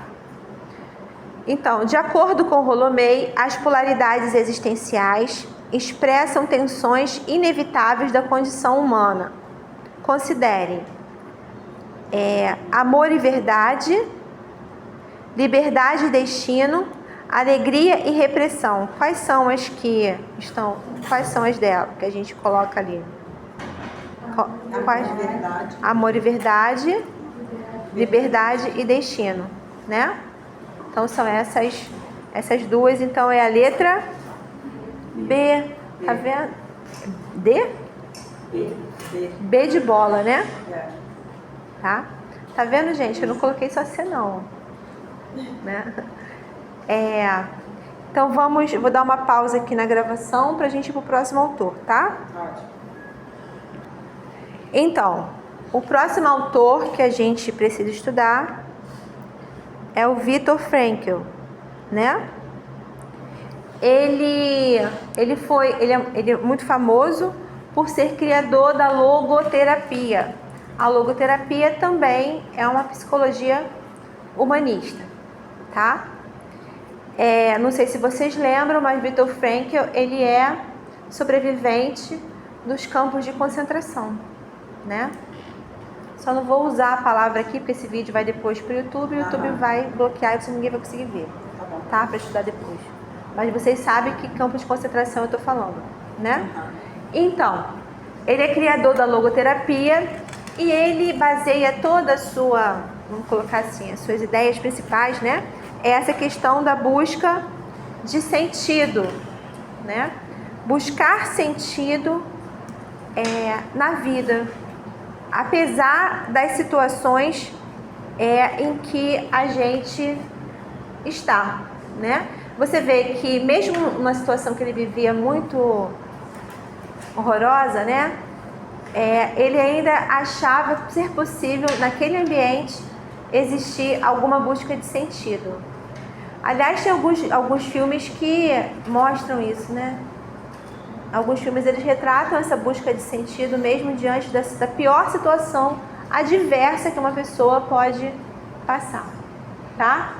Então, de acordo com Rolomei, as polaridades existenciais expressam tensões inevitáveis da condição humana. Considerem amor e verdade, liberdade e destino, alegria e repressão. Quais são as que estão? Quais são as dela que a gente coloca ali? Amor e verdade, liberdade e destino, né? Então são essas duas. Então é a letra B, tá vendo? D? B de bola, né? Tá? Tá vendo, gente? Eu não coloquei só C não, né? Então vou dar uma pausa aqui na gravação pra gente ir pro próximo autor, tá? Ótimo. Então, o próximo autor que a gente precisa estudar é o Viktor Frankl, né? ele é muito famoso por ser criador da logoterapia. A logoterapia também é uma psicologia humanista, tá? Não sei se vocês lembram, mas Viktor Frankl, ele é sobrevivente dos campos de concentração, né? Só não vou usar a palavra aqui, porque esse vídeo vai depois para o YouTube, e o YouTube vai bloquear e ninguém vai conseguir ver, tá? Para estudar depois. Mas vocês sabem que campo de concentração eu estou falando, né? Então, ele é criador da logoterapia e ele baseia toda a sua, vamos colocar assim, as suas ideias principais, né? É essa questão da busca de sentido, né? Buscar sentido na vida, apesar das situações em que a gente está, né? Você vê que mesmo numa situação que ele vivia muito horrorosa, né? Ele ainda achava ser possível naquele ambiente existir alguma busca de sentido. Aliás, tem alguns filmes que mostram isso, né? Alguns filmes eles retratam essa busca de sentido mesmo diante da pior situação adversa que uma pessoa pode passar, tá?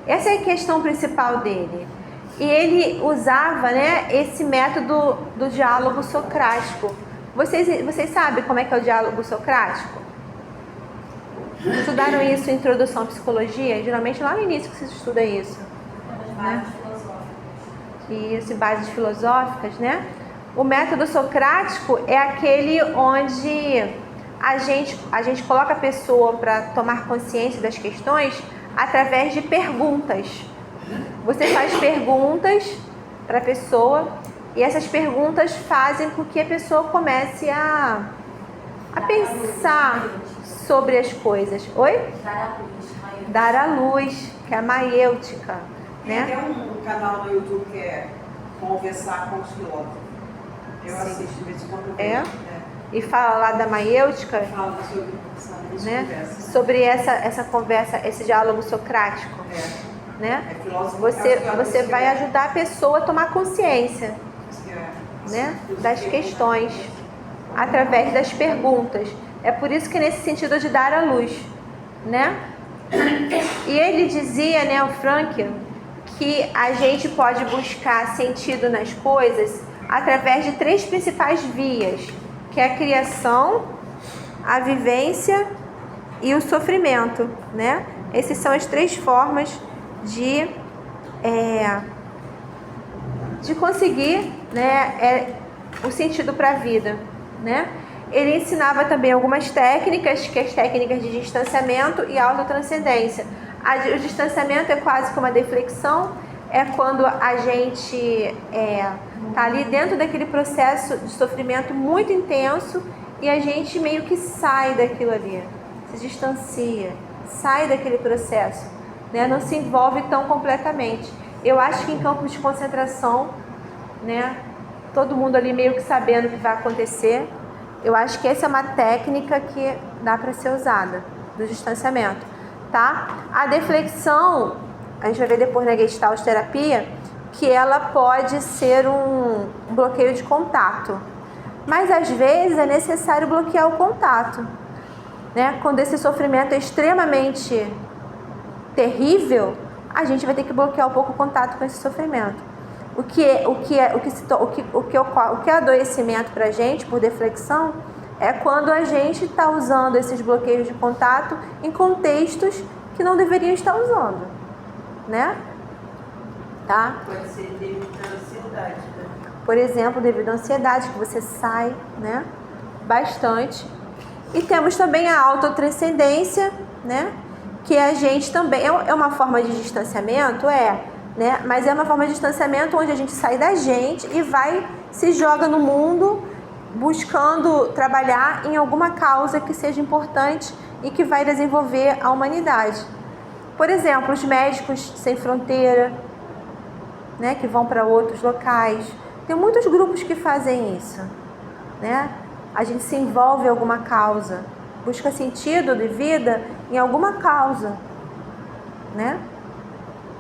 Essa é a questão principal dele. E ele usava, né, esse método do diálogo socrático. Vocês sabem como é que é o diálogo socrático? Estudaram isso em Introdução à Psicologia? Geralmente lá no início que se estuda isso, né? Isso, bases filosóficas, né? O método socrático é aquele onde a gente coloca a pessoa para tomar consciência das questões através de perguntas. Você faz perguntas para a pessoa e essas perguntas fazem com que a pessoa comece a pensar sobre as coisas. Oi? Dar à luz, que é a maiêutica, né? Tem um canal no YouTube que é Conversar com os Filósofos. Eu assisto de vez em quando. E fala lá da maiêutica, Fala sobre né? Sobre essa conversa, esse diálogo socrático, né? Você vai ajudar a pessoa a tomar consciência, né, das questões através das perguntas. É por isso que é nesse sentido de dar à luz, né? E ele dizia, né, o Frankl, que a gente pode buscar sentido nas coisas através de 3 principais vias, que é a criação, a vivência e o sofrimento, né? Essas são as 3 formas de conseguir, né, o sentido para a vida, né? Ele ensinava também algumas técnicas, que é as técnicas de distanciamento e autotranscendência. O distanciamento é quase que uma deflexão, é quando a gente tá ali dentro daquele processo de sofrimento muito intenso e a gente meio que sai daquilo ali, se distancia, sai daquele processo, né? Não se envolve tão completamente. Eu acho que em campos de concentração, né, todo mundo ali meio que sabendo o que vai acontecer, eu acho que essa é uma técnica que dá para ser usada, do distanciamento, tá? A deflexão, a gente vai ver depois na Gestalt terapia, que ela pode ser um bloqueio de contato. Mas às vezes é necessário bloquear o contato, né? Quando esse sofrimento é extremamente terrível, a gente vai ter que bloquear um pouco o contato com esse sofrimento. O que é adoecimento para a gente, por deflexão, é quando a gente está usando esses bloqueios de contato em contextos que não deveriam estar usando, né? Tá? Pode ser devido à ansiedade, né? Por exemplo, devido à ansiedade, que você sai, né, bastante. E temos também a autotranscendência, né, que a gente também é uma forma de distanciamento, né, mas é uma forma de distanciamento onde a gente sai da gente e se joga no mundo buscando trabalhar em alguma causa que seja importante e que vai desenvolver a humanidade. Por exemplo, os médicos sem fronteira, né, que vão para outros locais. Tem muitos grupos que fazem isso, né? A gente se envolve em alguma causa, busca sentido de vida em alguma causa, né?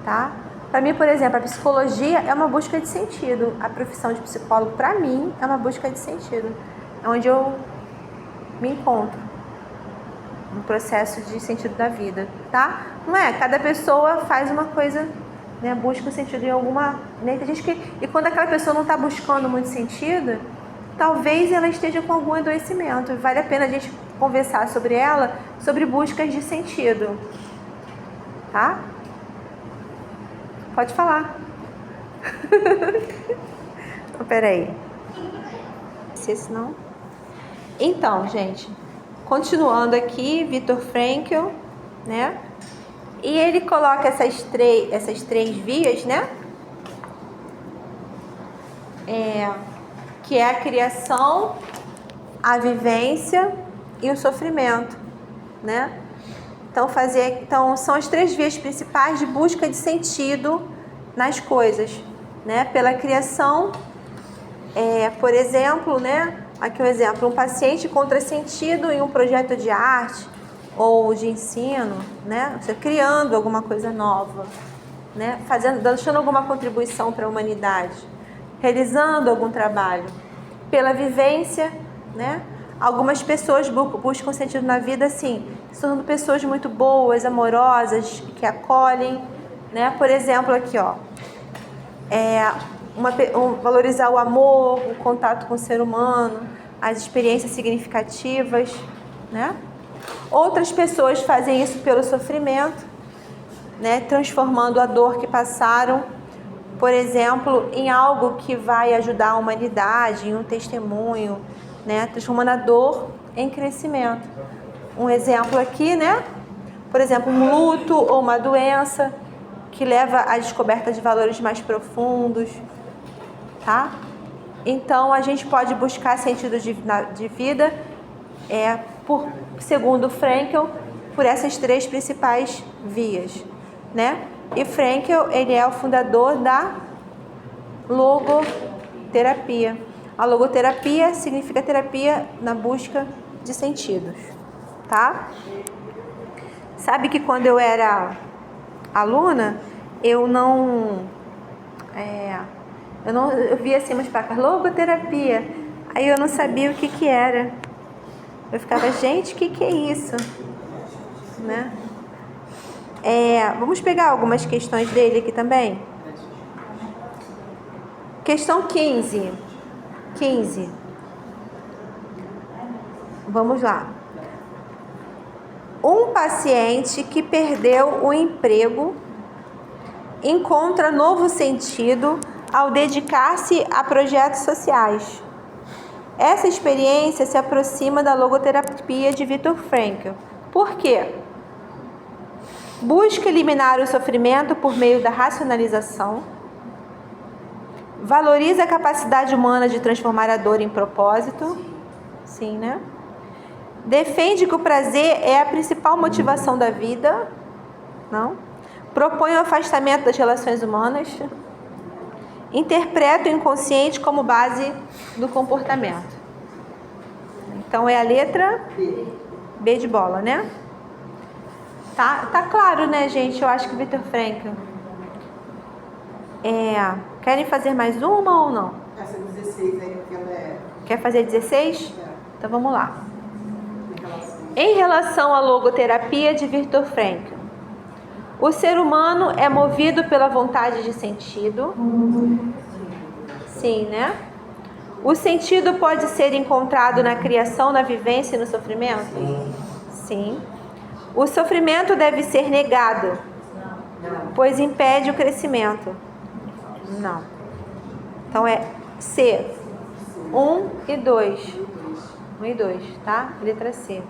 tá? Para mim, por exemplo, a psicologia é uma busca de sentido. A profissão de psicólogo, para mim, é uma busca de sentido. É onde eu me encontro no processo de sentido da vida, tá? Não é? Cada pessoa faz uma coisa, né? Busca um sentido em alguma... Né? Tem gente que... E quando aquela pessoa não está buscando muito sentido, talvez ela esteja com algum adoecimento. Vale a pena a gente conversar sobre ela, sobre buscas de sentido, tá? Pode falar. Então, peraí. Se não... Então, gente, continuando aqui, Viktor Frankl, né? E ele coloca essas três vias, né? Que é a criação, a vivência e o sofrimento, né? Então, são as três vias principais de busca de sentido nas coisas, né? Pela criação, por exemplo, né? Aqui um exemplo, um paciente encontra sentido em um projeto de arte ou de ensino, né? Você criando alguma coisa nova, né? Deixando alguma contribuição para a humanidade, realizando algum trabalho. Pela vivência, né? Algumas pessoas buscam sentido na vida assim, se tornando pessoas muito boas, amorosas, que acolhem, né? Por exemplo, aqui, ó, valorizar o amor, o contato com o ser humano, as experiências significativas, né? Outras pessoas fazem isso pelo sofrimento, né? Transformando a dor que passaram, por exemplo, em algo que vai ajudar a humanidade, em um testemunho, né? Transformando a dor em crescimento. Um exemplo aqui, né? Por exemplo, um luto ou uma doença que leva à descoberta de valores mais profundos, tá? Então, a gente pode buscar sentido de vida, segundo Frankl, por essas três principais vias, né? E Frankl, ele é o fundador da logoterapia. A logoterapia significa terapia na busca de sentidos, tá? Sabe que quando eu era aluna, eu via assim umas placas, logoterapia, aí eu não sabia o que era. Eu ficava, gente, o que é isso? Né? Vamos pegar algumas questões dele aqui também. Questão 15. Vamos lá. Um paciente que perdeu o emprego encontra novo sentido ao dedicar-se a projetos sociais. Essa experiência se aproxima da logoterapia de Viktor Frankl. Por quê? Busca eliminar o sofrimento por meio da racionalização, valoriza a capacidade humana de transformar a dor em propósito, sim, né? Defende que o prazer é a principal motivação da vida, não? Propõe o afastamento das relações humanas, interpreta o inconsciente como base do comportamento. Então é a letra B de bola, né? Tá claro, né, gente? Eu acho que Viktor Frankl. Querem fazer mais uma ou não? Essa 16 aí, porque ela é... Quer fazer 16? Então vamos lá. Em relação à logoterapia de Viktor Frankl, o ser humano é movido pela vontade de sentido. Sim, né? O sentido pode ser encontrado na criação, na vivência e no sofrimento? Sim. O sofrimento deve ser negado, pois impede o crescimento? Não. Então é C. 1 e 2. 1 e 2, tá? Letra C.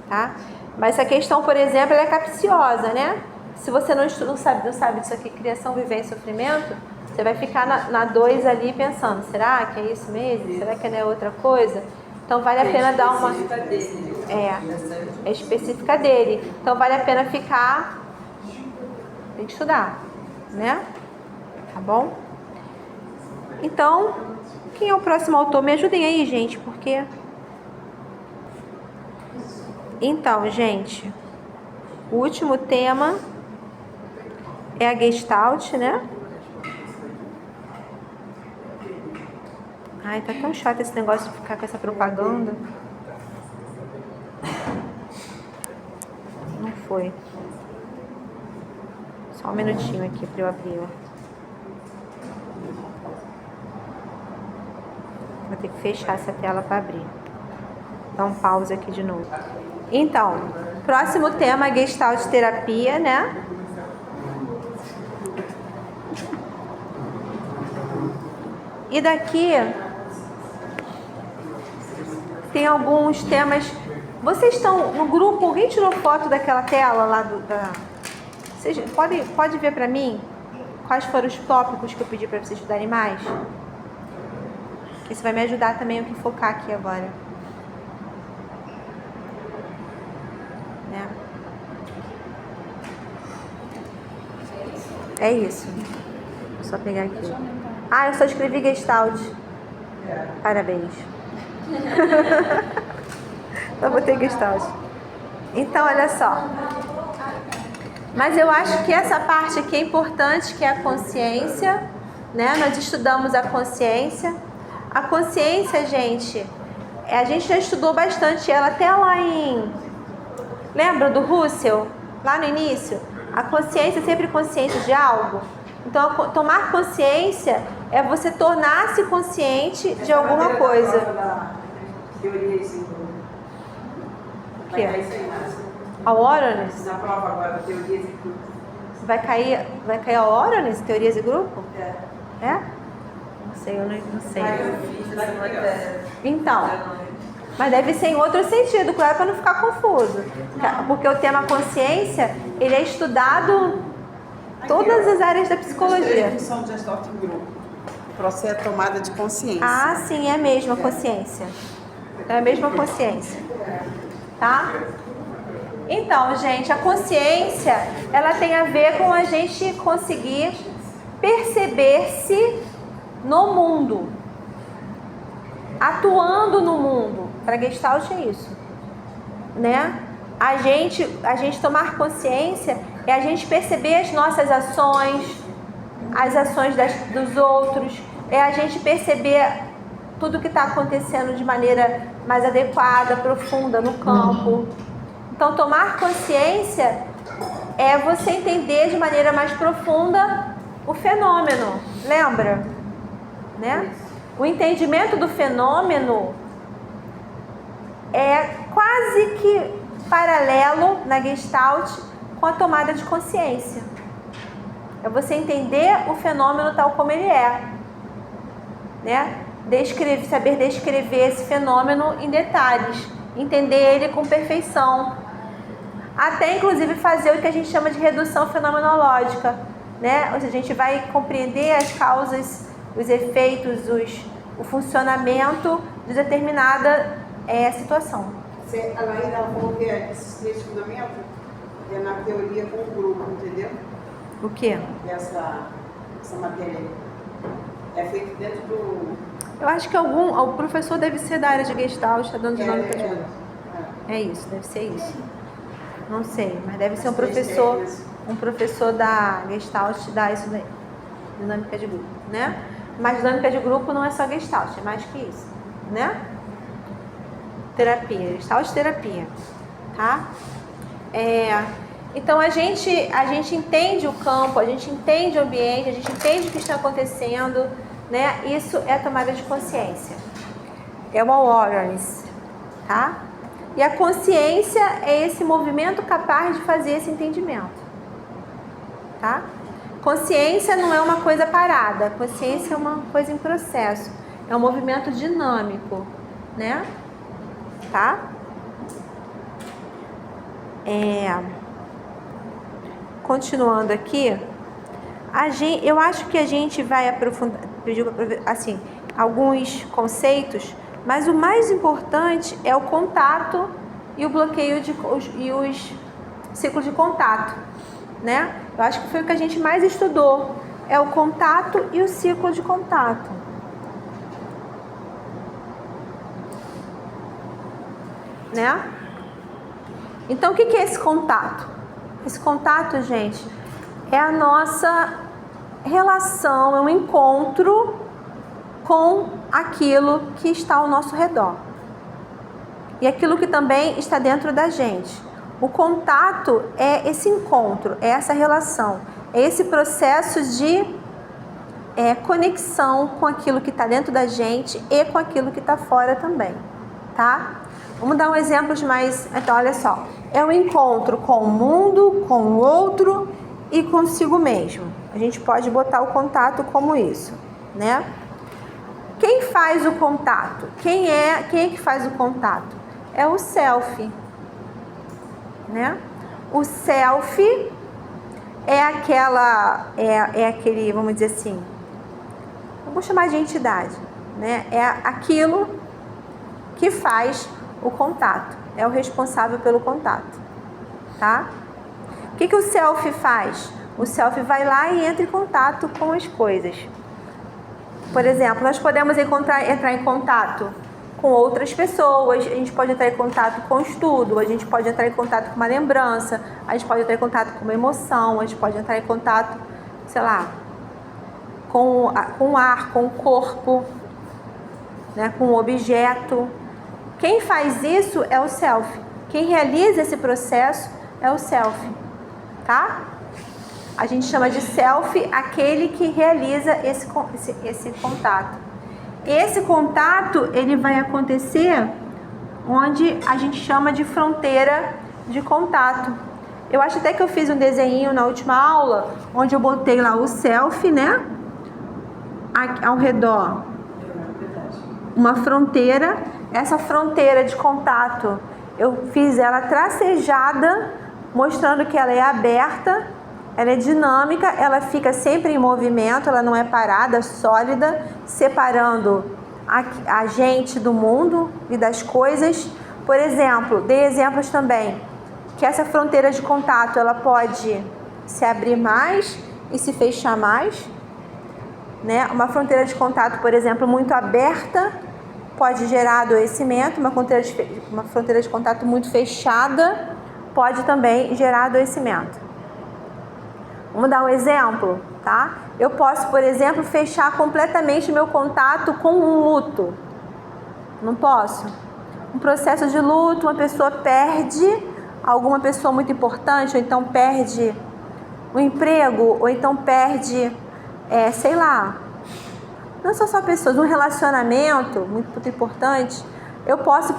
Tá? Mas essa questão, por exemplo, ela é capciosa, né? Se você não sabe disso aqui, criação, vivência e sofrimento, você vai ficar na 2 ali pensando, será que é isso mesmo? Será que não é outra coisa? Então vale a pena dar uma... É específica dele. Então vale a pena ficar... Tem que estudar, né? Tá bom? Então, quem é o próximo autor? Me ajudem aí, gente, porque... Então, gente, o último tema é a Gestalt, né? Ai, tá tão chato esse negócio de ficar com essa propaganda. Não foi. Só um minutinho aqui para eu abrir, ó. Vou ter que fechar essa tela para abrir. Dá um pause aqui de novo. Então, próximo tema, Gestalt terapia, né? E daqui tem alguns temas. Vocês estão no grupo? Alguém tirou foto daquela tela lá Vocês pode ver para mim quais foram os tópicos que eu pedi para vocês estudarem mais? Que isso vai me ajudar também a focar aqui agora. É isso. Vou só pegar aqui. Ah, eu só escrevi Gestalt. Parabéns. Só botei Gestalt. Então, olha só. Mas eu acho que essa parte aqui é importante, que é a consciência, né? Nós estudamos a consciência. A consciência, gente, a gente já estudou bastante ela até lá em... Lembra do Russell? Lá no início? A consciência é sempre consciência de algo. Então, tomar consciência é você tornar-se consciente de alguma coisa. O quê? A Oranis? Na prova agora, teorias e grupos. Vai cair a Oranis, teorias e grupo? É? Não sei, eu não sei. Então, mas deve ser em outro sentido, claro, para não ficar confuso. Porque o tema consciência, ele é estudado em todas as áreas da psicologia. A função de Gestalt em grupo. O processo é tomada de consciência. Ah, sim, é a mesma consciência. É a mesma consciência. Tá? Então, gente, a consciência, ela tem a ver com a gente conseguir perceber-se no mundo, atuando no mundo. Para Gestalt é isso, né? A gente tomar consciência é a gente perceber as nossas ações, as ações dos outros, é a gente perceber tudo que está acontecendo de maneira mais adequada, profunda no campo. Então, tomar consciência é você entender de maneira mais profunda o fenômeno, lembra? Né? O entendimento do fenômeno é quase que paralelo na Gestalt com a tomada de consciência. É você entender o fenômeno tal como ele é, né? Saber descrever esse fenômeno em detalhes, entender ele com perfeição, até inclusive fazer o que a gente chama de redução fenomenológica, né? Ou seja, a gente vai compreender as causas, os efeitos, o funcionamento de determinada situação. A Laíra falou que esses três fundamentos é na teoria com o grupo, entendeu? O quê? Essa matéria é feita dentro do... Eu acho que o professor deve ser da área de Gestalt, está dando dinâmica de grupo. É isso, deve ser isso. Não sei, mas deve ser um professor da Gestalt dá isso daí. Dinâmica de grupo, né? Mas dinâmica de grupo não é só Gestalt, é mais que isso, né? Terapia, Gestalt terapia, tá? Então a gente entende o campo, a gente entende o ambiente, a gente entende o que está acontecendo, né? Isso é a tomada de consciência. É uma awareness, tá? E a consciência é esse movimento capaz de fazer esse entendimento, tá? Consciência não é uma coisa parada, consciência é uma coisa em processo, é um movimento dinâmico, né? Tá? Continuando aqui, eu acho que a gente vai aprofundar, assim, alguns conceitos, mas o mais importante é o contato e o bloqueio e os ciclos de contato, né? Eu acho que foi o que a gente mais estudou, é o contato e o ciclo de contato. Né? Então, o que é esse contato? Esse contato, gente, é a nossa relação, é um encontro com aquilo que está ao nosso redor. E aquilo que também está dentro da gente. O contato é esse encontro, é essa relação, é esse processo de conexão com aquilo que está dentro da gente e com aquilo que está fora também, tá? Vamos dar um exemplo mais... Então, olha só. É o encontro com o mundo, com o outro e consigo mesmo. A gente pode botar o contato como isso, né? Quem faz o contato? Quem é que faz o contato? É o self, né? O self é aquele, vamos dizer assim, vamos chamar de entidade, né? É aquilo que faz o contato, é o responsável pelo contato, tá? O que o self faz? O self vai lá e entra em contato com as coisas. Por exemplo, nós podemos entrar em contato com outras pessoas, a gente pode entrar em contato com o estudo, a gente pode entrar em contato com uma lembrança, a gente pode entrar em contato com uma emoção, a gente pode entrar em contato, sei lá, com o ar, com o corpo, né, com o objeto. Quem faz isso é o self. Quem realiza esse processo é o self, tá? A gente chama de self aquele que realiza esse contato. Esse contato, ele vai acontecer onde a gente chama de fronteira de contato. Eu acho até que eu fiz um desenho na última aula, onde eu botei lá o self, né? Ao redor, uma fronteira. Essa fronteira de contato, eu fiz ela tracejada, mostrando que ela é aberta, ela é dinâmica, ela fica sempre em movimento, ela não é parada, sólida, separando a gente do mundo e das coisas. Por exemplo, dei exemplos também, que essa fronteira de contato, ela pode se abrir mais e se fechar mais, né? Uma fronteira de contato, por exemplo, muito aberta, pode gerar adoecimento. Uma fronteira de contato muito fechada pode também gerar adoecimento. Vamos dar um exemplo, tá? Eu posso, por exemplo, fechar completamente meu contato com um luto. Não posso? Um processo de luto, uma pessoa perde alguma pessoa muito importante, ou então perde um emprego, ou então perde, sei lá, não são só pessoas, um relacionamento muito importante. Eu posso,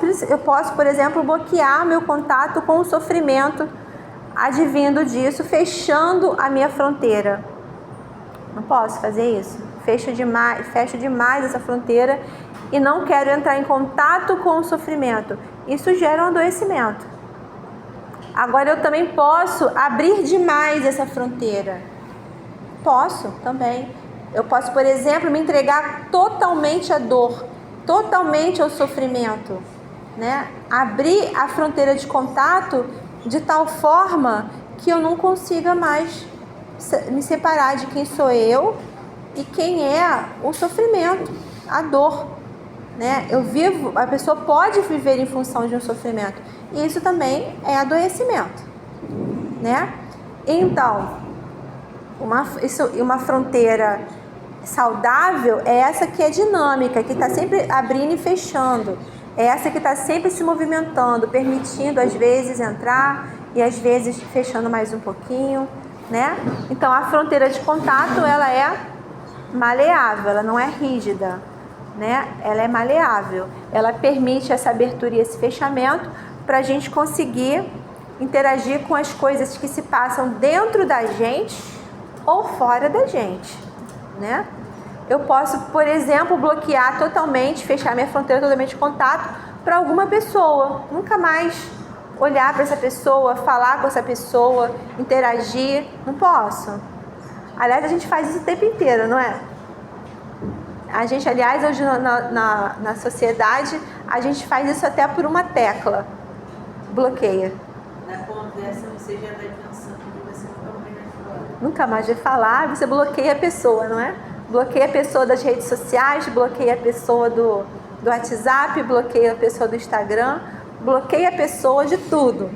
por exemplo, bloquear meu contato com o sofrimento advindo disso, fechando a minha fronteira. Não posso fazer isso. Fecho demais essa fronteira e não quero entrar em contato com o sofrimento. Isso gera um adoecimento. Agora, eu também posso abrir demais essa fronteira. Posso também. Eu posso, por exemplo, me entregar totalmente à dor, totalmente ao sofrimento, né? Abrir a fronteira de contato de tal forma que eu não consiga mais me separar de quem sou eu e quem é o sofrimento, a dor, né? A pessoa pode viver em função de um sofrimento, e isso também é adoecimento, né? Então, uma fronteira saudável é essa que é dinâmica, que está sempre abrindo e fechando. É essa que está sempre se movimentando, permitindo às vezes entrar e às vezes fechando mais um pouquinho, né? Então, a fronteira de contato, ela é maleável, ela não é rígida, né? Ela é maleável. Ela permite essa abertura e esse fechamento para a gente conseguir interagir com as coisas que se passam dentro da gente ou fora da gente, né? Eu posso, por exemplo, bloquear totalmente, fechar minha fronteira totalmente de contato para alguma pessoa. Nunca mais olhar para essa pessoa, falar com essa pessoa, interagir. Não posso. Aliás, a gente faz isso o tempo inteiro, não é? A gente, aliás, hoje na sociedade, a gente faz isso até por uma tecla. Bloqueia. Na conversa você já vai pensando que você nunca mais vai falar, você bloqueia a pessoa, não é? Bloqueia a pessoa das redes sociais, bloqueia a pessoa do WhatsApp, bloqueia a pessoa do Instagram, bloqueia a pessoa de tudo.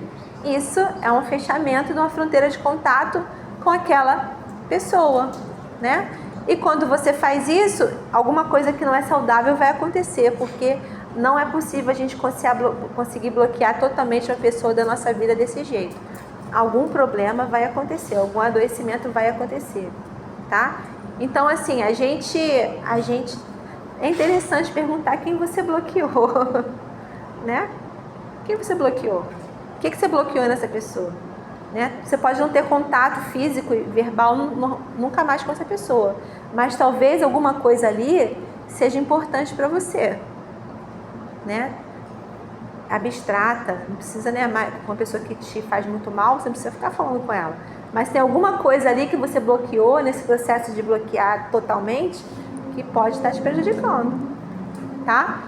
Isso é um fechamento de uma fronteira de contato com aquela pessoa, né? E quando você faz isso, alguma coisa que não é saudável vai acontecer, porque não é possível a gente conseguir bloquear totalmente uma pessoa da nossa vida desse jeito. Algum problema vai acontecer, algum adoecimento vai acontecer, tá? Então, assim, a gente é interessante perguntar quem você bloqueou, né? Quem você bloqueou? O que você bloqueou nessa pessoa? Né? Você pode não ter contato físico e verbal nunca mais com essa pessoa, mas talvez alguma coisa ali seja importante para você, né? Abstrata, não precisa, né? Uma pessoa que te faz muito mal, você não precisa ficar falando com ela, mas tem alguma coisa ali que você bloqueou nesse processo de bloquear totalmente que pode estar te prejudicando, tá?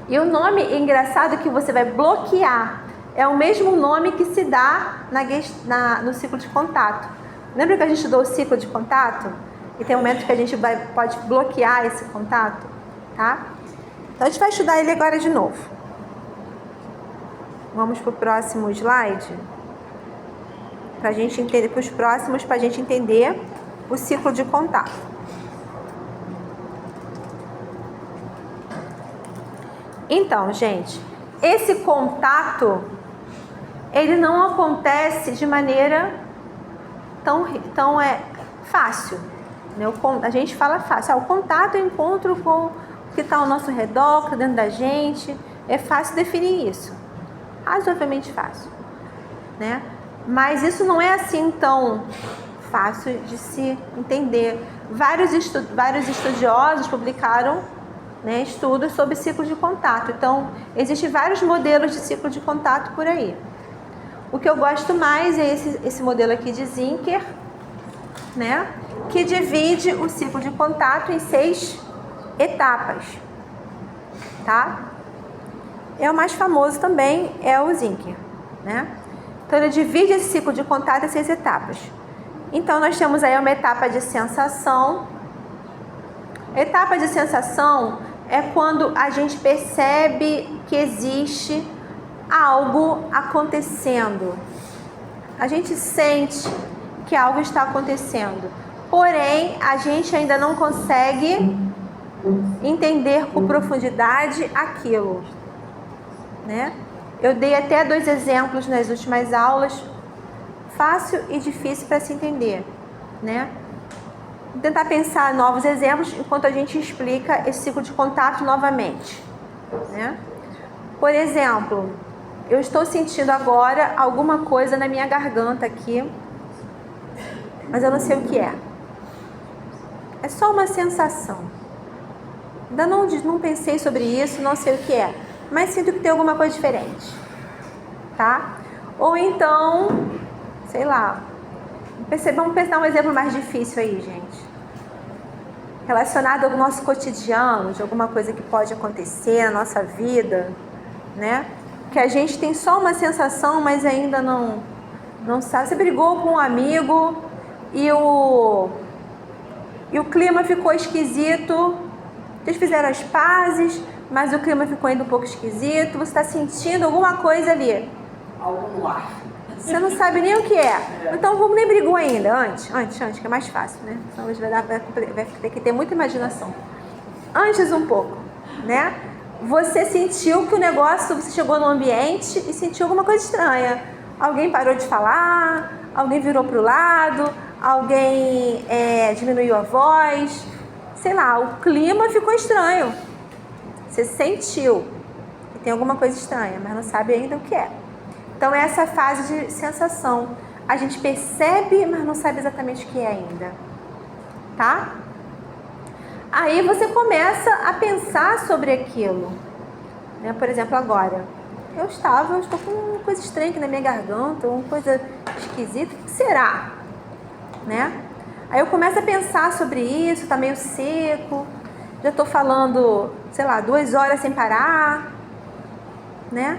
E o nome engraçado que você vai bloquear é o mesmo nome que se dá no ciclo de contato. Lembra que a gente estudou o ciclo de contato? E tem um momento que a gente pode bloquear esse contato, tá? Então a gente vai estudar ele agora de novo. Vamos para o próximo slide. Para a gente entender, para os próximos, para a gente entender o ciclo de contato. Então, gente, esse contato, ele não acontece de maneira tão fácil, né? A gente fala fácil. O contato é o encontro com o que está ao nosso redor, que está dentro da gente. É fácil definir isso. Razoavelmente fácil, né? Mas isso não é assim tão fácil de se entender. Vários estudiosos publicaram, né, estudos sobre ciclo de contato. Então, existem vários modelos de ciclo de contato por aí. O que eu gosto mais é esse modelo aqui de Zinker, né, que divide o ciclo de contato em 6 etapas, tá? O mais famoso também é o Zinker, né? Então, ele divide esse ciclo de contato em 6 etapas. Então, nós temos aí uma etapa de sensação. Etapa de sensação é quando a gente percebe que existe algo acontecendo. A gente sente que algo está acontecendo, porém a gente ainda não consegue entender com profundidade aquilo, né? Eu dei até 2 exemplos nas últimas aulas, fácil e difícil para se entender, né? Vou tentar pensar novos exemplos enquanto a gente explica esse ciclo de contato novamente, né? Por exemplo, eu estou sentindo agora alguma coisa na minha garganta aqui, mas eu não sei o que é. É só uma sensação. Ainda não pensei sobre isso, não sei o que é, mas sinto que tem alguma coisa diferente, tá? Ou então, sei lá, vamos pensar um exemplo mais difícil aí, gente. Relacionado ao nosso cotidiano, de alguma coisa que pode acontecer na nossa vida, né? Que a gente tem só uma sensação, mas ainda não sabe. Você brigou com um amigo e o clima ficou esquisito. Vocês fizeram as pazes, mas o clima ficou ainda um pouco esquisito. Você está sentindo alguma coisa ali. Algo no ar. Você não sabe nem o que é. Então, vamos nem brigou ainda. Antes, que é mais fácil, né? Então, hoje vai ter que ter muita imaginação. Antes um pouco, né? Você sentiu que o negócio, você chegou no ambiente e sentiu alguma coisa estranha. Alguém parou de falar, alguém virou para o lado, alguém diminuiu a voz. Sei lá, o clima ficou estranho. Você sentiu que tem alguma coisa estranha, mas não sabe ainda o que é. Então, é essa fase de sensação. A gente percebe, mas não sabe exatamente o que é ainda. Tá? Aí você começa a pensar sobre aquilo. Né? Por exemplo, agora. Eu estou com uma coisa estranha aqui na minha garganta, uma coisa esquisita. O que será? Né? Aí eu começo a pensar sobre isso, tá meio seco. Já estou falando, sei lá, 2 horas sem parar. Né?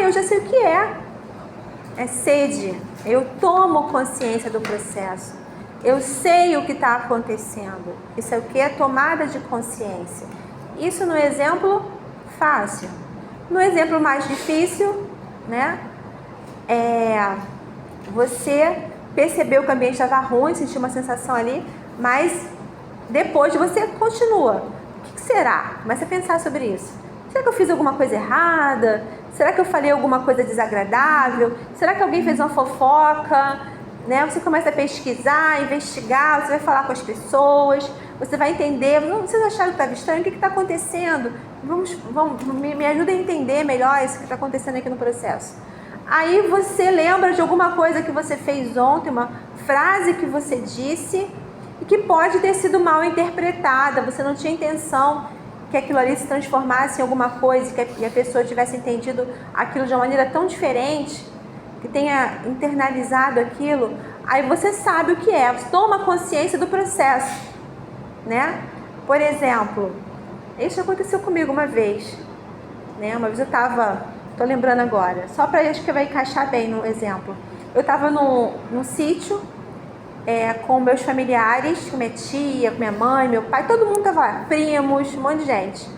Eu já sei o que é. É sede. Eu tomo consciência do processo. Eu sei o que está acontecendo. Isso é o que? É tomada de consciência. Isso no exemplo fácil. No exemplo mais difícil, né? Você percebeu que o ambiente estava ruim, sentiu uma sensação ali, mas depois você continua. O que será? Começa a pensar sobre isso. Será que eu fiz alguma coisa errada? Será que eu falei alguma coisa desagradável? Será que alguém fez uma fofoca? Né? Você começa a pesquisar, investigar, você vai falar com as pessoas, você vai entender. Vocês acharam que estava estranho? O que está acontecendo? Me ajuda a entender melhor isso que está acontecendo aqui no processo. Aí você lembra de alguma coisa que você fez ontem, uma frase que você disse e que pode ter sido mal interpretada. Você não tinha intenção que aquilo ali se transformasse em alguma coisa e a pessoa tivesse entendido aquilo de uma maneira tão diferente, que tenha internalizado aquilo. Aí você sabe o que é, você toma consciência do processo, né? Por exemplo, isso aconteceu comigo uma vez, né? Uma vez eu tô lembrando agora, só para acho que vai encaixar bem no exemplo. Eu estava num sítio com meus familiares, com minha tia, com minha mãe, meu pai, todo mundo estava lá, primos, um monte de gente.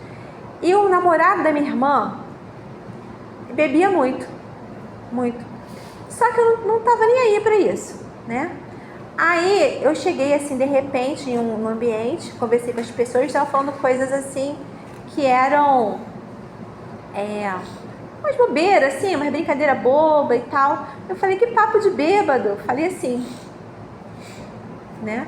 E o namorado da minha irmã bebia muito, muito. Só que eu não estava nem aí para isso, né? Aí eu cheguei assim, de repente, em um ambiente, conversei com as pessoas, estavam falando coisas assim, que eram umas bobeiras, assim, umas brincadeira boba e tal. Eu falei, que papo de bêbado, falei assim, né?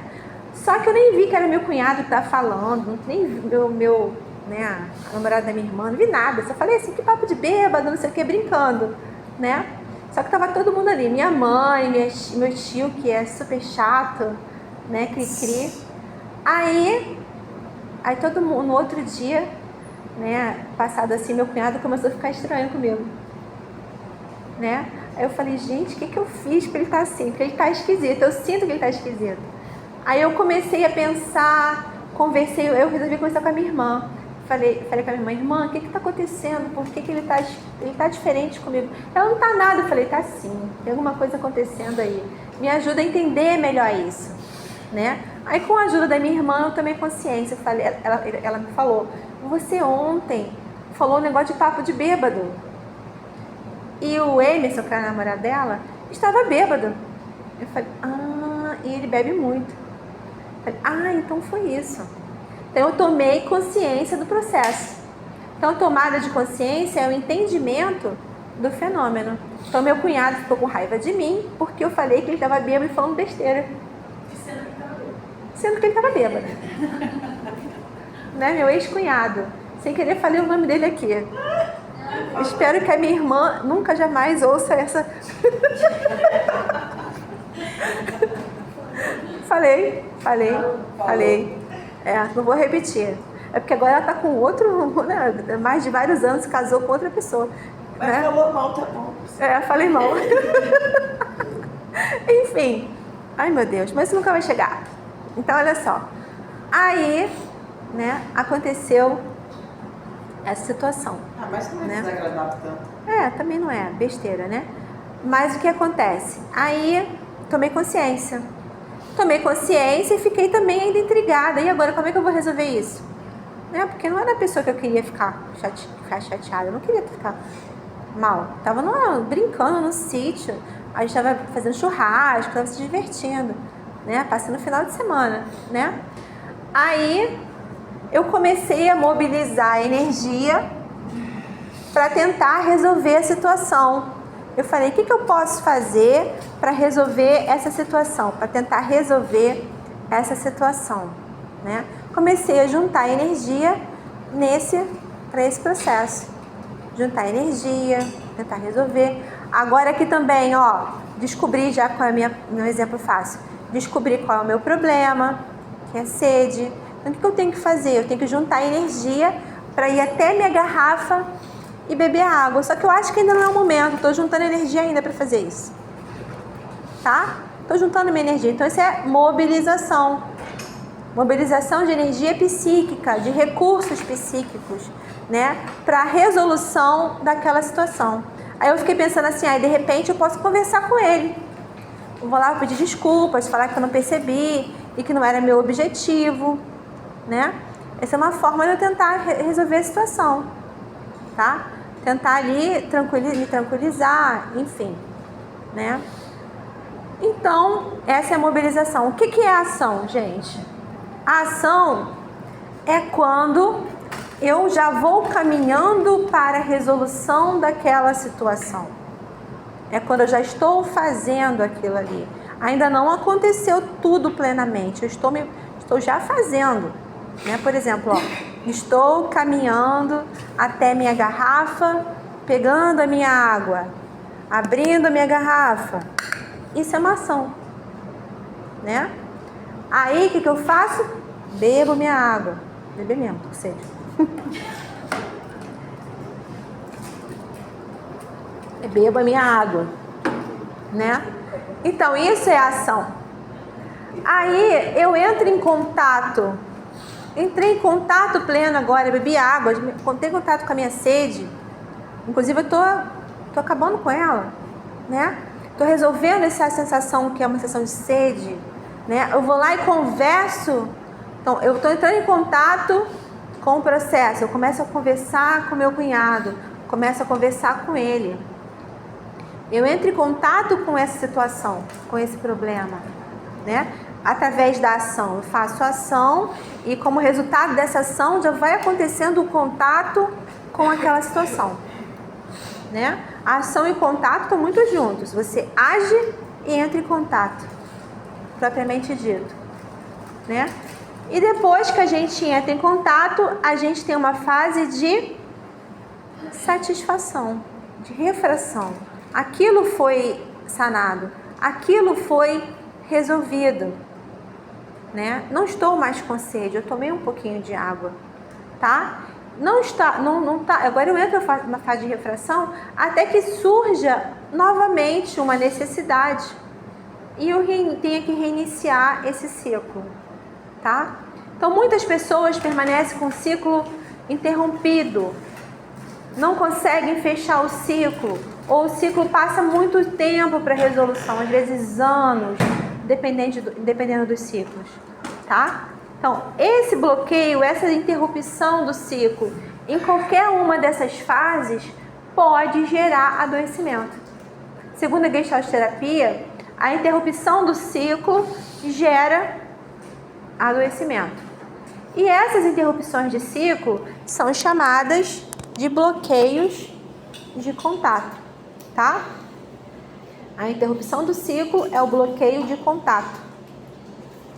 Só que eu nem vi que era meu cunhado que estava falando, nem meu né, a namorada da minha irmã, não vi nada. Só falei assim, que papo de bêbado, não sei o que, brincando, né? Só que tava todo mundo ali, minha mãe, meu tio, que é super chato, né, cri-cri. Aí todo mundo, no outro dia, né, passado assim, meu cunhado começou a ficar estranho comigo, né? Aí eu falei, gente, o que eu fiz pra ele estar assim? Porque ele tá esquisito, eu sinto que ele tá esquisito. Aí eu comecei a pensar, eu resolvi conversar com a minha irmã. Falei com a minha irmã, o que está acontecendo? Por que ele tá diferente comigo? Ela não tá nada. Eu falei, tá sim, tem alguma coisa acontecendo aí. Me ajuda a entender melhor isso, né? Aí com a ajuda da minha irmã eu tomei consciência. Ela me falou, você ontem falou um negócio de papo de bêbado. E o Emerson, que era o namorado dela, estava bêbado. Eu falei, e ele bebe muito. Eu falei, então foi isso. Então eu tomei consciência do processo. Então tomada de consciência é o entendimento do fenômeno. Então meu cunhado ficou com raiva de mim porque eu falei que ele estava bêbado e falando besteira. Sendo que ele estava bêbado. Né? Meu ex-cunhado. Sem querer falei o nome dele aqui. Eu espero que a minha irmã nunca jamais ouça essa... Falei. Não vou repetir. É porque agora ela tá com outro, né? Mais de vários anos, se casou com outra pessoa. Mas né? falou mal, tá bom. Falei mal. Enfim. Ai, meu Deus, mas isso nunca vai chegar. Então, olha só. Aí, né, aconteceu essa situação. Mas não é desagradável tanto. Também não é, besteira, né? Mas o que acontece? Aí, tomei consciência e fiquei também ainda intrigada. E agora, como é que eu vou resolver isso? Né? Porque não era a pessoa que eu queria ficar chateada. Eu não queria ficar mal. Tava brincando no sítio. A gente estava fazendo churrasco, estava se divertindo, né? Passando o final de semana, né? Aí, eu comecei a mobilizar a energia para tentar resolver a situação. Eu falei, o que eu posso fazer para resolver essa situação? Para tentar resolver essa situação, né? Comecei a juntar energia para esse processo. Juntar energia, tentar resolver. Agora aqui também, descobri já qual é meu exemplo fácil. Descobri qual é o meu problema, que é sede. Então, o que eu tenho que fazer? Eu tenho que juntar energia para ir até minha garrafa e beber água. Só que eu acho que ainda não é o momento. Estou juntando energia ainda para fazer isso. Tá? Estou juntando minha energia. Então, isso é mobilização. Mobilização de energia psíquica, de recursos psíquicos, né? Para a resolução daquela situação. Aí eu fiquei pensando assim, de repente eu posso conversar com ele. Eu vou lá pedir desculpas, falar que eu não percebi e que não era meu objetivo, né? Essa é uma forma de eu tentar resolver a situação, tá? Tentar ali me tranquilizar, enfim, né? Então, essa é a mobilização. O que é a ação, gente? A ação é quando eu já vou caminhando para a resolução daquela situação. É quando eu já estou fazendo aquilo ali. Ainda não aconteceu tudo plenamente. Eu estou já fazendo. Né? Por exemplo, estou caminhando até minha garrafa, pegando a minha água, abrindo a minha garrafa. Isso é uma ação. Né? Aí, o que eu faço? Bebo minha água. Beber mesmo, ou seja. Bebo a minha água, né? Então, isso é a ação. Aí, eu entro em contato. Entrei em contato pleno agora, bebi água, entrei em contato com a minha sede. Inclusive, eu tô acabando com ela, né? Tô resolvendo essa sensação que é uma sensação de sede, né? Eu vou lá e converso. Então, eu tô entrando em contato com o processo. Eu começo a conversar com meu cunhado, começo a conversar com ele. Eu entro em contato com essa situação, com esse problema, né? Através da ação. Eu faço a ação e, como resultado dessa ação, já vai acontecendo o contato com aquela situação, né? A ação e contato estão muito juntos. Você age e entra em contato, propriamente dito, né? E depois que a gente entra em contato, a gente tem uma fase de satisfação, de refração. Aquilo foi sanado, aquilo foi resolvido, né? Não estou mais com sede, eu tomei um pouquinho de água, tá? Não tá. Agora eu entro na fase de refração até que surja novamente uma necessidade e eu tenha que reiniciar esse ciclo, tá? Então muitas pessoas permanecem com o ciclo interrompido, não conseguem fechar o ciclo, ou o ciclo passa muito tempo para resolução, às vezes anos, dependendo dos ciclos, tá? Então, esse bloqueio, essa interrupção do ciclo, em qualquer uma dessas fases, pode gerar adoecimento. Segundo a Gestalt terapia, a interrupção do ciclo gera adoecimento. E essas interrupções de ciclo são chamadas de bloqueios de contato, tá? A interrupção do ciclo é o bloqueio de contato.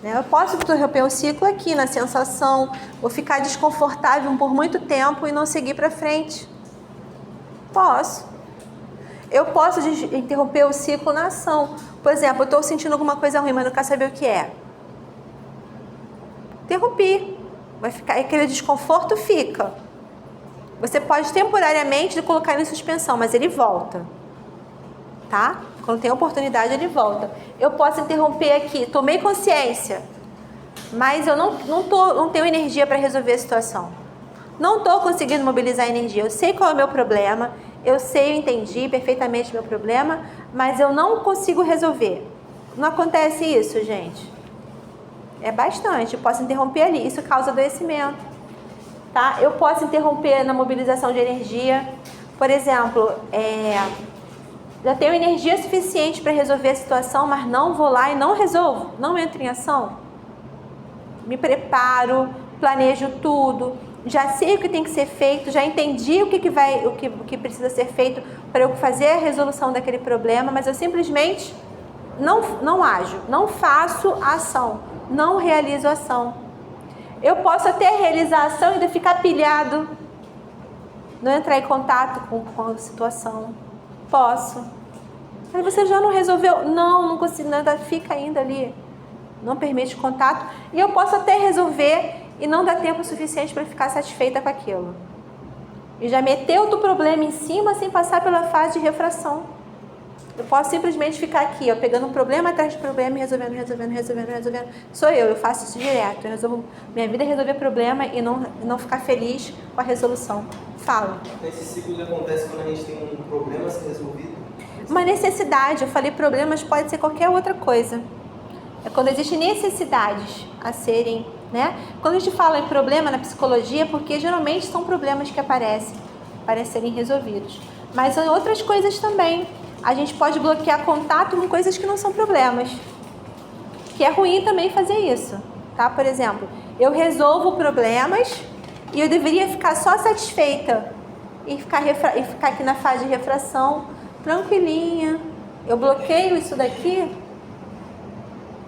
Eu posso interromper o ciclo aqui na sensação, ou ficar desconfortável por muito tempo e não seguir para frente. Posso. Eu posso interromper o ciclo na ação. Por exemplo, eu estou sentindo alguma coisa ruim, mas não quero saber o que é. Interrompi. Vai ficar, aquele desconforto fica. Você pode temporariamente colocar em suspensão, mas ele volta. Tá? Quando tem oportunidade, ele volta. Eu posso interromper aqui. Tomei consciência, mas eu não tenho energia para resolver a situação. Não estou conseguindo mobilizar a energia. Eu sei qual é o meu problema. Eu entendi perfeitamente o meu problema, mas eu não consigo resolver. Não acontece isso, gente? É bastante. Eu posso interromper ali. Isso causa adoecimento. Tá? Eu posso interromper na mobilização de energia. Por exemplo, já tenho energia suficiente para resolver a situação, mas não vou lá e não resolvo, não entro em ação. Me preparo, planejo tudo, já sei o que tem que ser feito, já entendi o que precisa ser feito para eu fazer a resolução daquele problema, mas eu simplesmente não ajo, não faço a ação, não realizo a ação. Eu posso até realizar a ação e ainda ficar pilhado, não entrar em contato com a situação. Posso. Aí você já não resolveu? Não consigo, nada, fica ainda ali. Não permite contato. E eu posso até resolver e não dar tempo suficiente para ficar satisfeita com aquilo. E já meter outro problema em cima sem passar pela fase de refração. Eu posso simplesmente ficar aqui, pegando um problema atrás de problema e resolvendo. Sou eu faço isso direto. Eu resolvo, minha vida é resolver problema e não ficar feliz com a resolução. Fala. Esse ciclo acontece quando a gente tem um problema a ser resolvido? Uma necessidade. Eu falei problemas, pode ser qualquer outra coisa. É quando existem necessidades a serem, né? Quando a gente fala em problema na psicologia, porque geralmente são problemas que aparecem para serem resolvidos. Mas em outras coisas também. a gente pode bloquear contato com coisas que não são problemas. Que é ruim também fazer isso, tá? Por exemplo, eu resolvo problemas e eu deveria ficar só satisfeita e ficar aqui na fase de refração, tranquilinha. Eu bloqueio isso daqui,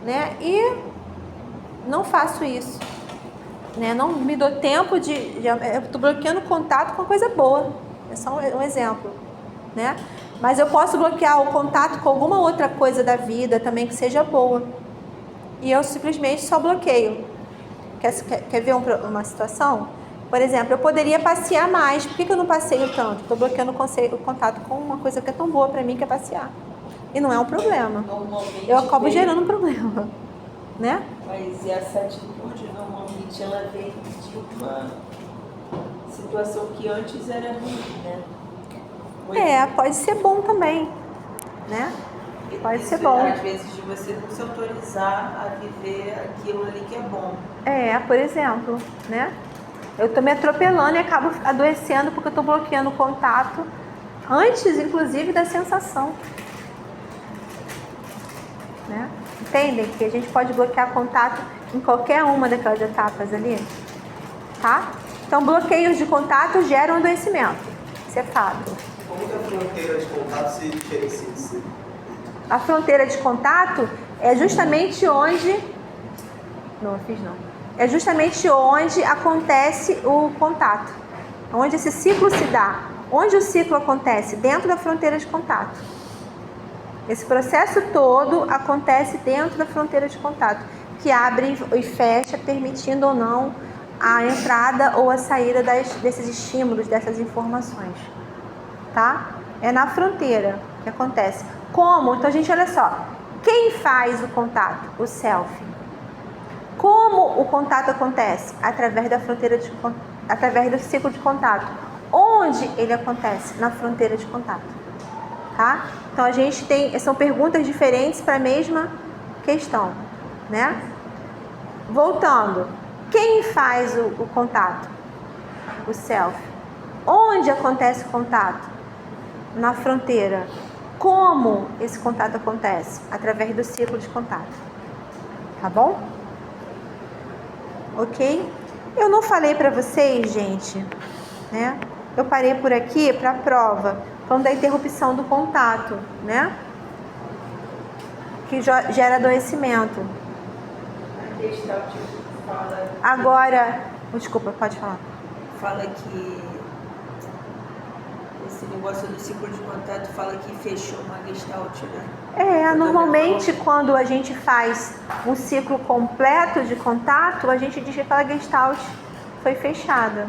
né? E não faço isso, né? Não me dou tempo eu estou bloqueando contato com coisa boa. É só um exemplo, né? Mas eu posso bloquear o contato com alguma outra coisa da vida também que seja boa. E eu simplesmente só bloqueio. Quer ver uma situação? Por exemplo, eu poderia passear mais. Por que eu não passeio tanto? Estou bloqueando o contato com uma coisa que é tão boa para mim, que é passear. E não é um problema. Eu acabo gerando um problema, né? Mas essa atitude, normalmente, ela vem de uma situação que antes era ruim, né? Pode ser bom também, né? Pode ser bom. Às vezes, de você não se autorizar a viver aquilo ali que é bom. Por exemplo, né? Eu estou me atropelando e acabo adoecendo porque eu estou bloqueando o contato antes, inclusive, da sensação. Né? Entendem que a gente pode bloquear contato em qualquer uma daquelas etapas ali? Tá? Então, bloqueios de contato geram adoecimento. Isso é fato. Como que a fronteira de contato se diferencia disso? A fronteira de contato é justamente onde... Não, eu fiz não. É justamente onde acontece o contato. Onde esse ciclo se dá. Onde o ciclo acontece? Dentro da fronteira de contato. Esse processo todo acontece dentro da fronteira de contato, que abre e fecha, permitindo ou não a entrada ou a saída desses estímulos, dessas informações. Tá? É na fronteira que acontece. Como? Então, gente, olha só. Quem faz o contato? O self. Como o contato acontece? Através da fronteira através do ciclo de contato. Onde ele acontece? Na fronteira de contato. Tá? Então a gente são perguntas diferentes para a mesma questão, né? Voltando. Quem faz o contato? O self. Onde acontece o contato? Na fronteira. Como esse contato acontece? Através do ciclo de contato. Tá bom? Ok? Eu não falei para vocês, gente, né? Eu parei por aqui para a prova, falando da interrupção do contato, né? Que gera adoecimento. A questão fala... Agora, desculpa, pode falar. Fala que esse negócio do ciclo de contato fala que fechou uma gestalt, né? Normalmente quando a gente faz um ciclo completo de contato, a gente diz que aquela gestalt foi fechada.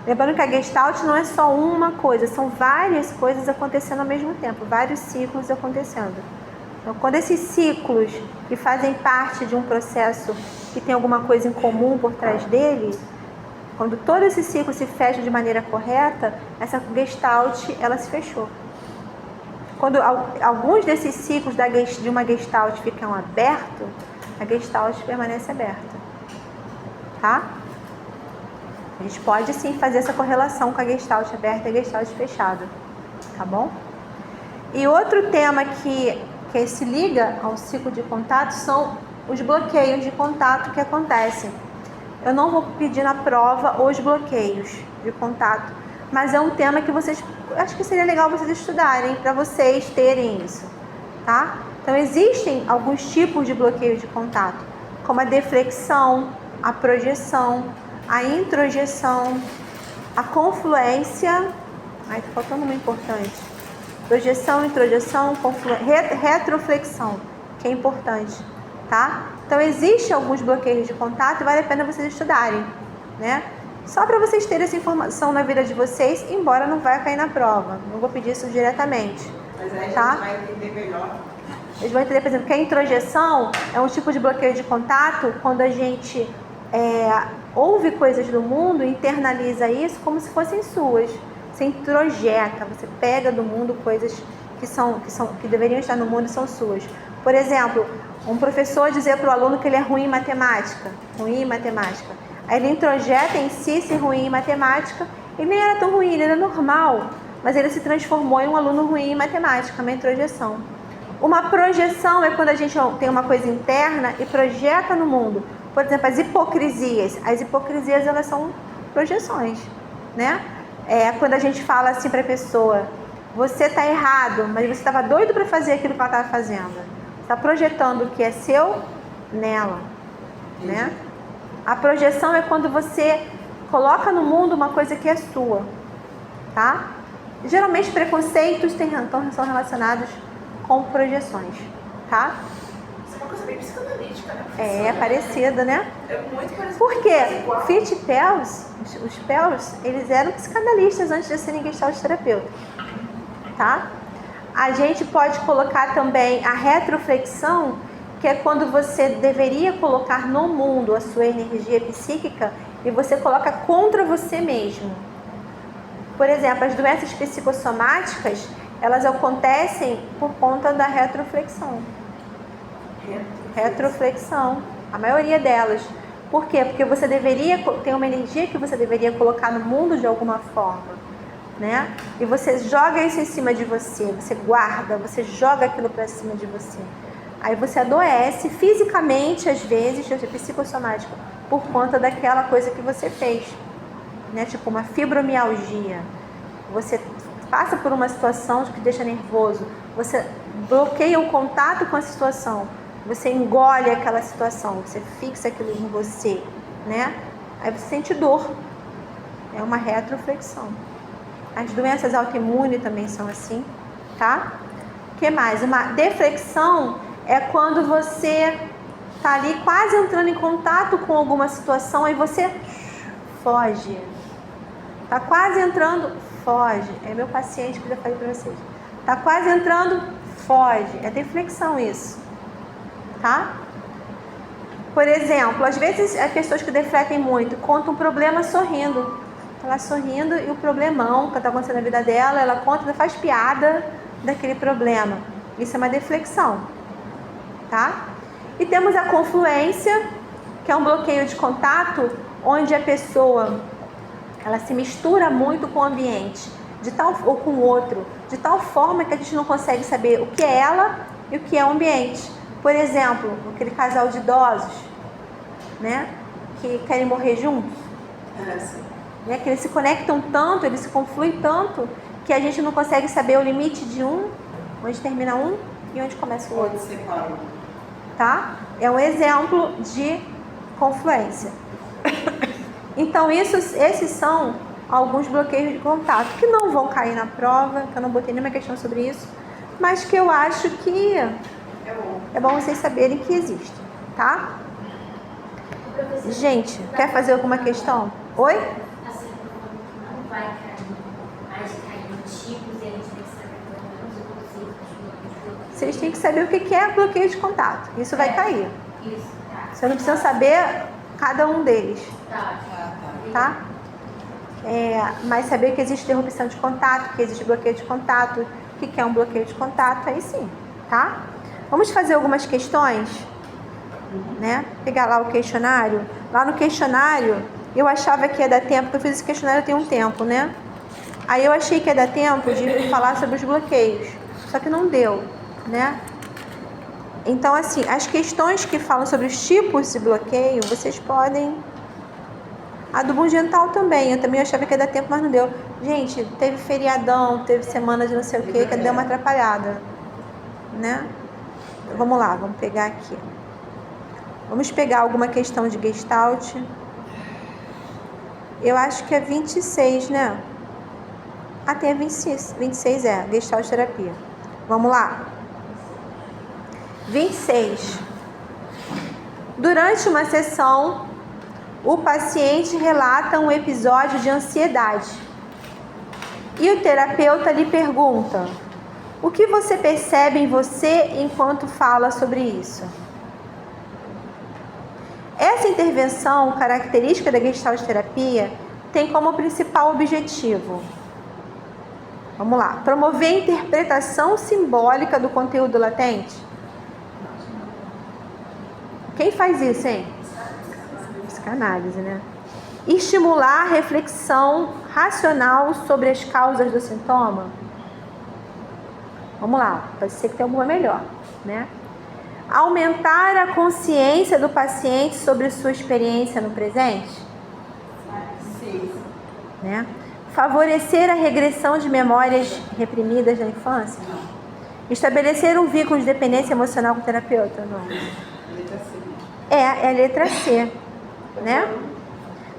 Lembrando que a gestalt não é só uma coisa, são várias coisas acontecendo ao mesmo tempo, vários ciclos acontecendo. Então, quando esses ciclos que fazem parte de um processo que tem alguma coisa em comum por trás dele, quando todo esse ciclo se fecha de maneira correta, essa gestalt, ela se fechou. Quando alguns desses ciclos de uma gestalt ficam abertos, a gestalt permanece aberta. Tá? A gente pode sim fazer essa correlação com a gestalt aberta e a gestalt fechada. Tá bom? E outro tema que se liga ao ciclo de contato são os bloqueios de contato que acontecem. Eu não vou pedir na prova os bloqueios de contato, mas é um tema que acho que seria legal vocês estudarem, para vocês terem isso, tá? Então, existem alguns tipos de bloqueio de contato, como a deflexão, a projeção, a introjeção, a confluência... Ai, tá faltando uma importante. Projeção, introjeção, retroflexão, que é importante, tá? Então, existem alguns bloqueios de contato e vale a pena vocês estudarem, né? Só para vocês terem essa informação na vida de vocês, embora não vai cair na prova. Não vou pedir isso diretamente. Mas aí tá? a gente vai entender melhor. Eles vão entender, por exemplo, que a introjeção é um tipo de bloqueio de contato quando a gente ouve coisas do mundo e internaliza isso como se fossem suas. Você introjeta, você pega do mundo coisas que deveriam estar no mundo e são suas. Por exemplo, um professor dizer para o aluno que ele é ruim em matemática. Aí ele introjeta em si ser ruim em matemática. Ele nem era tão ruim, ele era normal. mas ele se transformou em um aluno ruim em matemática, uma introjeção. Uma projeção é quando a gente tem uma coisa interna e projeta no mundo. Por exemplo, as hipocrisias. As hipocrisias, elas são projeções, né? Quando a gente fala assim para a pessoa, você está errado, mas você estava doido para fazer aquilo que ela estava fazendo. Você está projetando o que é seu nela, né? A projeção é quando você coloca no mundo uma coisa que é sua, tá? Geralmente preconceitos são relacionados com projeções, tá? Isso é uma coisa bem psicanalítica, né? É parecida, né? É muito parecida. Por quê? Fitch e Perls, os Perls, eles eram psicanalistas antes de serem gestalt terapeutas, tá? A gente pode colocar também a retroflexão, que é quando você deveria colocar no mundo a sua energia psíquica e você coloca contra você mesmo. Por exemplo, as doenças psicossomáticas, elas acontecem por conta da retroflexão. Retroflexão, a maioria delas. Por quê? Porque você tem uma energia que você deveria colocar no mundo de alguma forma, né? E você joga isso em cima de você, você guarda, você joga aquilo para cima de você. Aí você adoece fisicamente, às vezes, psicossomático, por conta daquela coisa que você fez, né? Tipo uma fibromialgia. Você passa por uma situação que te deixa nervoso, você bloqueia o contato com a situação, você engole aquela situação, você fixa aquilo em você, né? Aí você sente dor. É uma retroflexão. As doenças autoimunes também são assim, tá? O que mais? Uma deflexão é quando você tá ali quase entrando em contato com alguma situação, aí você foge. Tá quase entrando, foge. É meu paciente que eu já falei para vocês. Tá quase entrando, foge. É deflexão isso, tá? Por exemplo, às vezes as pessoas que defletem muito contam um problema sorrindo. Ela sorrindo e o problemão que está acontecendo na vida dela, ela conta, faz piada daquele problema. Isso é uma deflexão, tá? E temos a confluência, que é um bloqueio de contato, onde a pessoa ela se mistura muito com o ambiente, ou com o outro, de tal forma que a gente não consegue saber o que é ela e o que é o ambiente. Por exemplo, aquele casal de idosos, né, que querem morrer juntos, né, que eles se conectam tanto, eles se confluem tanto, que a gente não consegue saber o limite de um, onde termina um e onde começa o outro. Tá? É um exemplo de confluência. Então, esses são alguns bloqueios de contato que não vão cair na prova, que eu não botei nenhuma questão sobre isso, mas que eu acho que é bom vocês saberem que existem, tá? Gente, quer fazer alguma questão? Oi? Assim, não vai cair em tipos e a gente tem que saber pelo menos o conceito. Vocês têm que saber o que é bloqueio de contato. Isso vai cair. Isso, tá. Você não precisa saber cada um deles, tá? Mas saber que existe interrupção de contato, que existe bloqueio de contato, o que é um bloqueio de contato, aí sim, tá? Vamos fazer algumas questões, né? Pegar lá o questionário. Lá no questionário, eu achava que ia dar tempo, porque eu fiz esse questionário tem um tempo, né? Aí eu achei que ia dar tempo de falar sobre os bloqueios, só que não deu, né? Então, assim, as questões que falam sobre os tipos de bloqueio, vocês podem... A do Bungental também, eu também achava que ia dar tempo, mas não deu. Gente, teve feriadão, teve semana de não sei o que deu uma atrapalhada, né? Então, vamos lá, vamos pegar aqui. Vamos pegar alguma questão de Gestalt. Eu acho que é 26, né? Tem a 26, Gestalt terapia. Vamos lá. 26. Durante uma sessão, o paciente relata um episódio de ansiedade. E o terapeuta lhe pergunta: o que você percebe em você enquanto fala sobre isso? Essa intervenção característica da Gestalt terapia tem como principal objetivo, vamos lá, promover a interpretação simbólica do conteúdo latente. Quem faz isso, hein? Psicanálise, né? Estimular a reflexão racional sobre as causas do sintoma? Vamos lá, pode ser que tenha alguma melhor, né? Aumentar a consciência do paciente sobre sua experiência no presente? Sim. Né? Favorecer a regressão de memórias reprimidas na infância? Estabelecer um vínculo de dependência emocional com o terapeuta? Não. Letra C. É a letra C, né?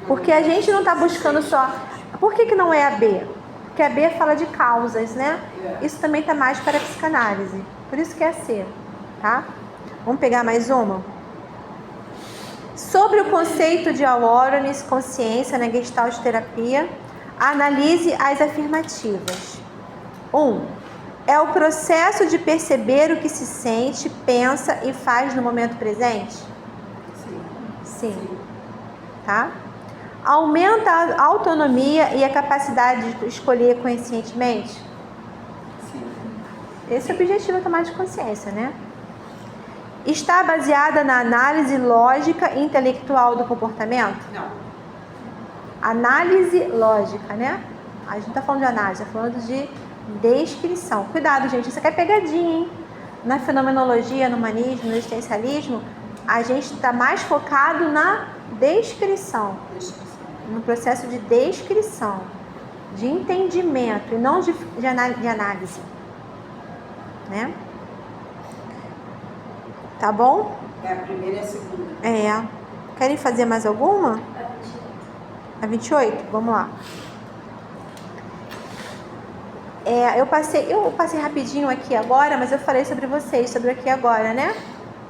Porque a gente não está buscando só... Por que não é a B? Porque a B fala de causas, né? Isso também está mais para a psicanálise. Por isso que é a C, tá? Vamos pegar mais uma? Sobre o conceito de awareness, consciência na Gestalt terapia, analise as afirmativas. 1. É o processo de perceber o que se sente, pensa e faz no momento presente? Sim. Tá? Aumenta a autonomia e a capacidade de escolher conscientemente? Sim. Esse é o objetivo da tomada de consciência, né? Está baseada na análise lógica e intelectual do comportamento? Não. Análise lógica, né? A gente não está falando de análise, está falando de descrição. Cuidado, gente, isso aqui é pegadinha, hein? Na fenomenologia, no humanismo, no existencialismo, a gente está mais focado na descrição. No processo de descrição, de entendimento e não de análise, né? Tá bom? É a primeira e a segunda. É. Querem fazer mais alguma? A 28? Vamos lá. Eu passei rapidinho aqui agora, mas eu falei sobre vocês, sobre o aqui agora, né?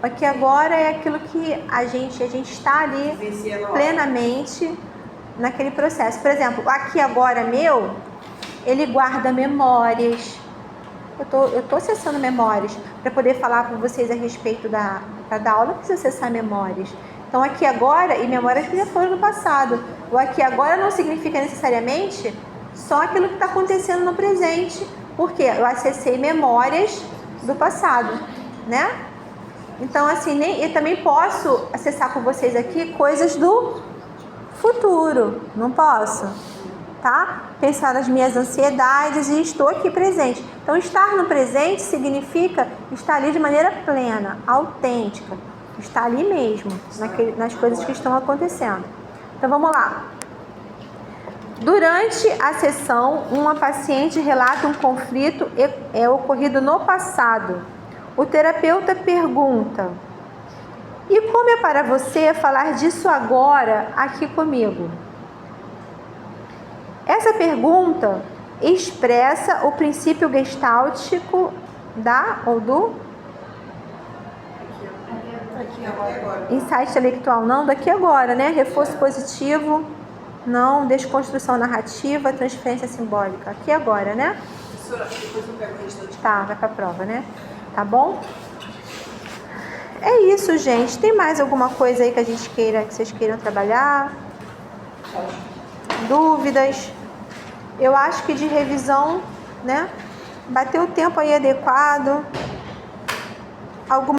O aqui agora é aquilo que a gente está ali plenamente naquele processo. Por exemplo, o aqui agora meu, ele guarda memórias. Eu tô acessando memórias para poder falar com vocês a respeito da aula, eu preciso acessar memórias. Então, aqui agora e memórias que já foram no passado. O aqui agora não significa necessariamente só aquilo que está acontecendo no presente, porque eu acessei memórias do passado, né? Então, assim, eu também posso acessar com vocês aqui coisas do futuro, não posso? Tá? Pensar nas minhas ansiedades e estou aqui presente. Então, estar no presente significa estar ali de maneira plena, autêntica. Estar ali mesmo, nas coisas que estão acontecendo. Então, vamos lá. Durante a sessão, uma paciente relata um conflito ocorrido no passado. O terapeuta pergunta: e como é para você falar disso agora, aqui comigo? Essa pergunta expressa o princípio gestáltico do insight intelectual, não, daqui agora, né? Reforço positivo, não, desconstrução narrativa, transferência simbólica, aqui agora, né? Depois eu pego o restante. Tá, vai pra prova, né? Tá bom? É isso, gente. Tem mais alguma coisa aí que vocês queiram trabalhar? Dúvidas? Eu acho que de revisão, né? Bateu o tempo aí adequado. Alguma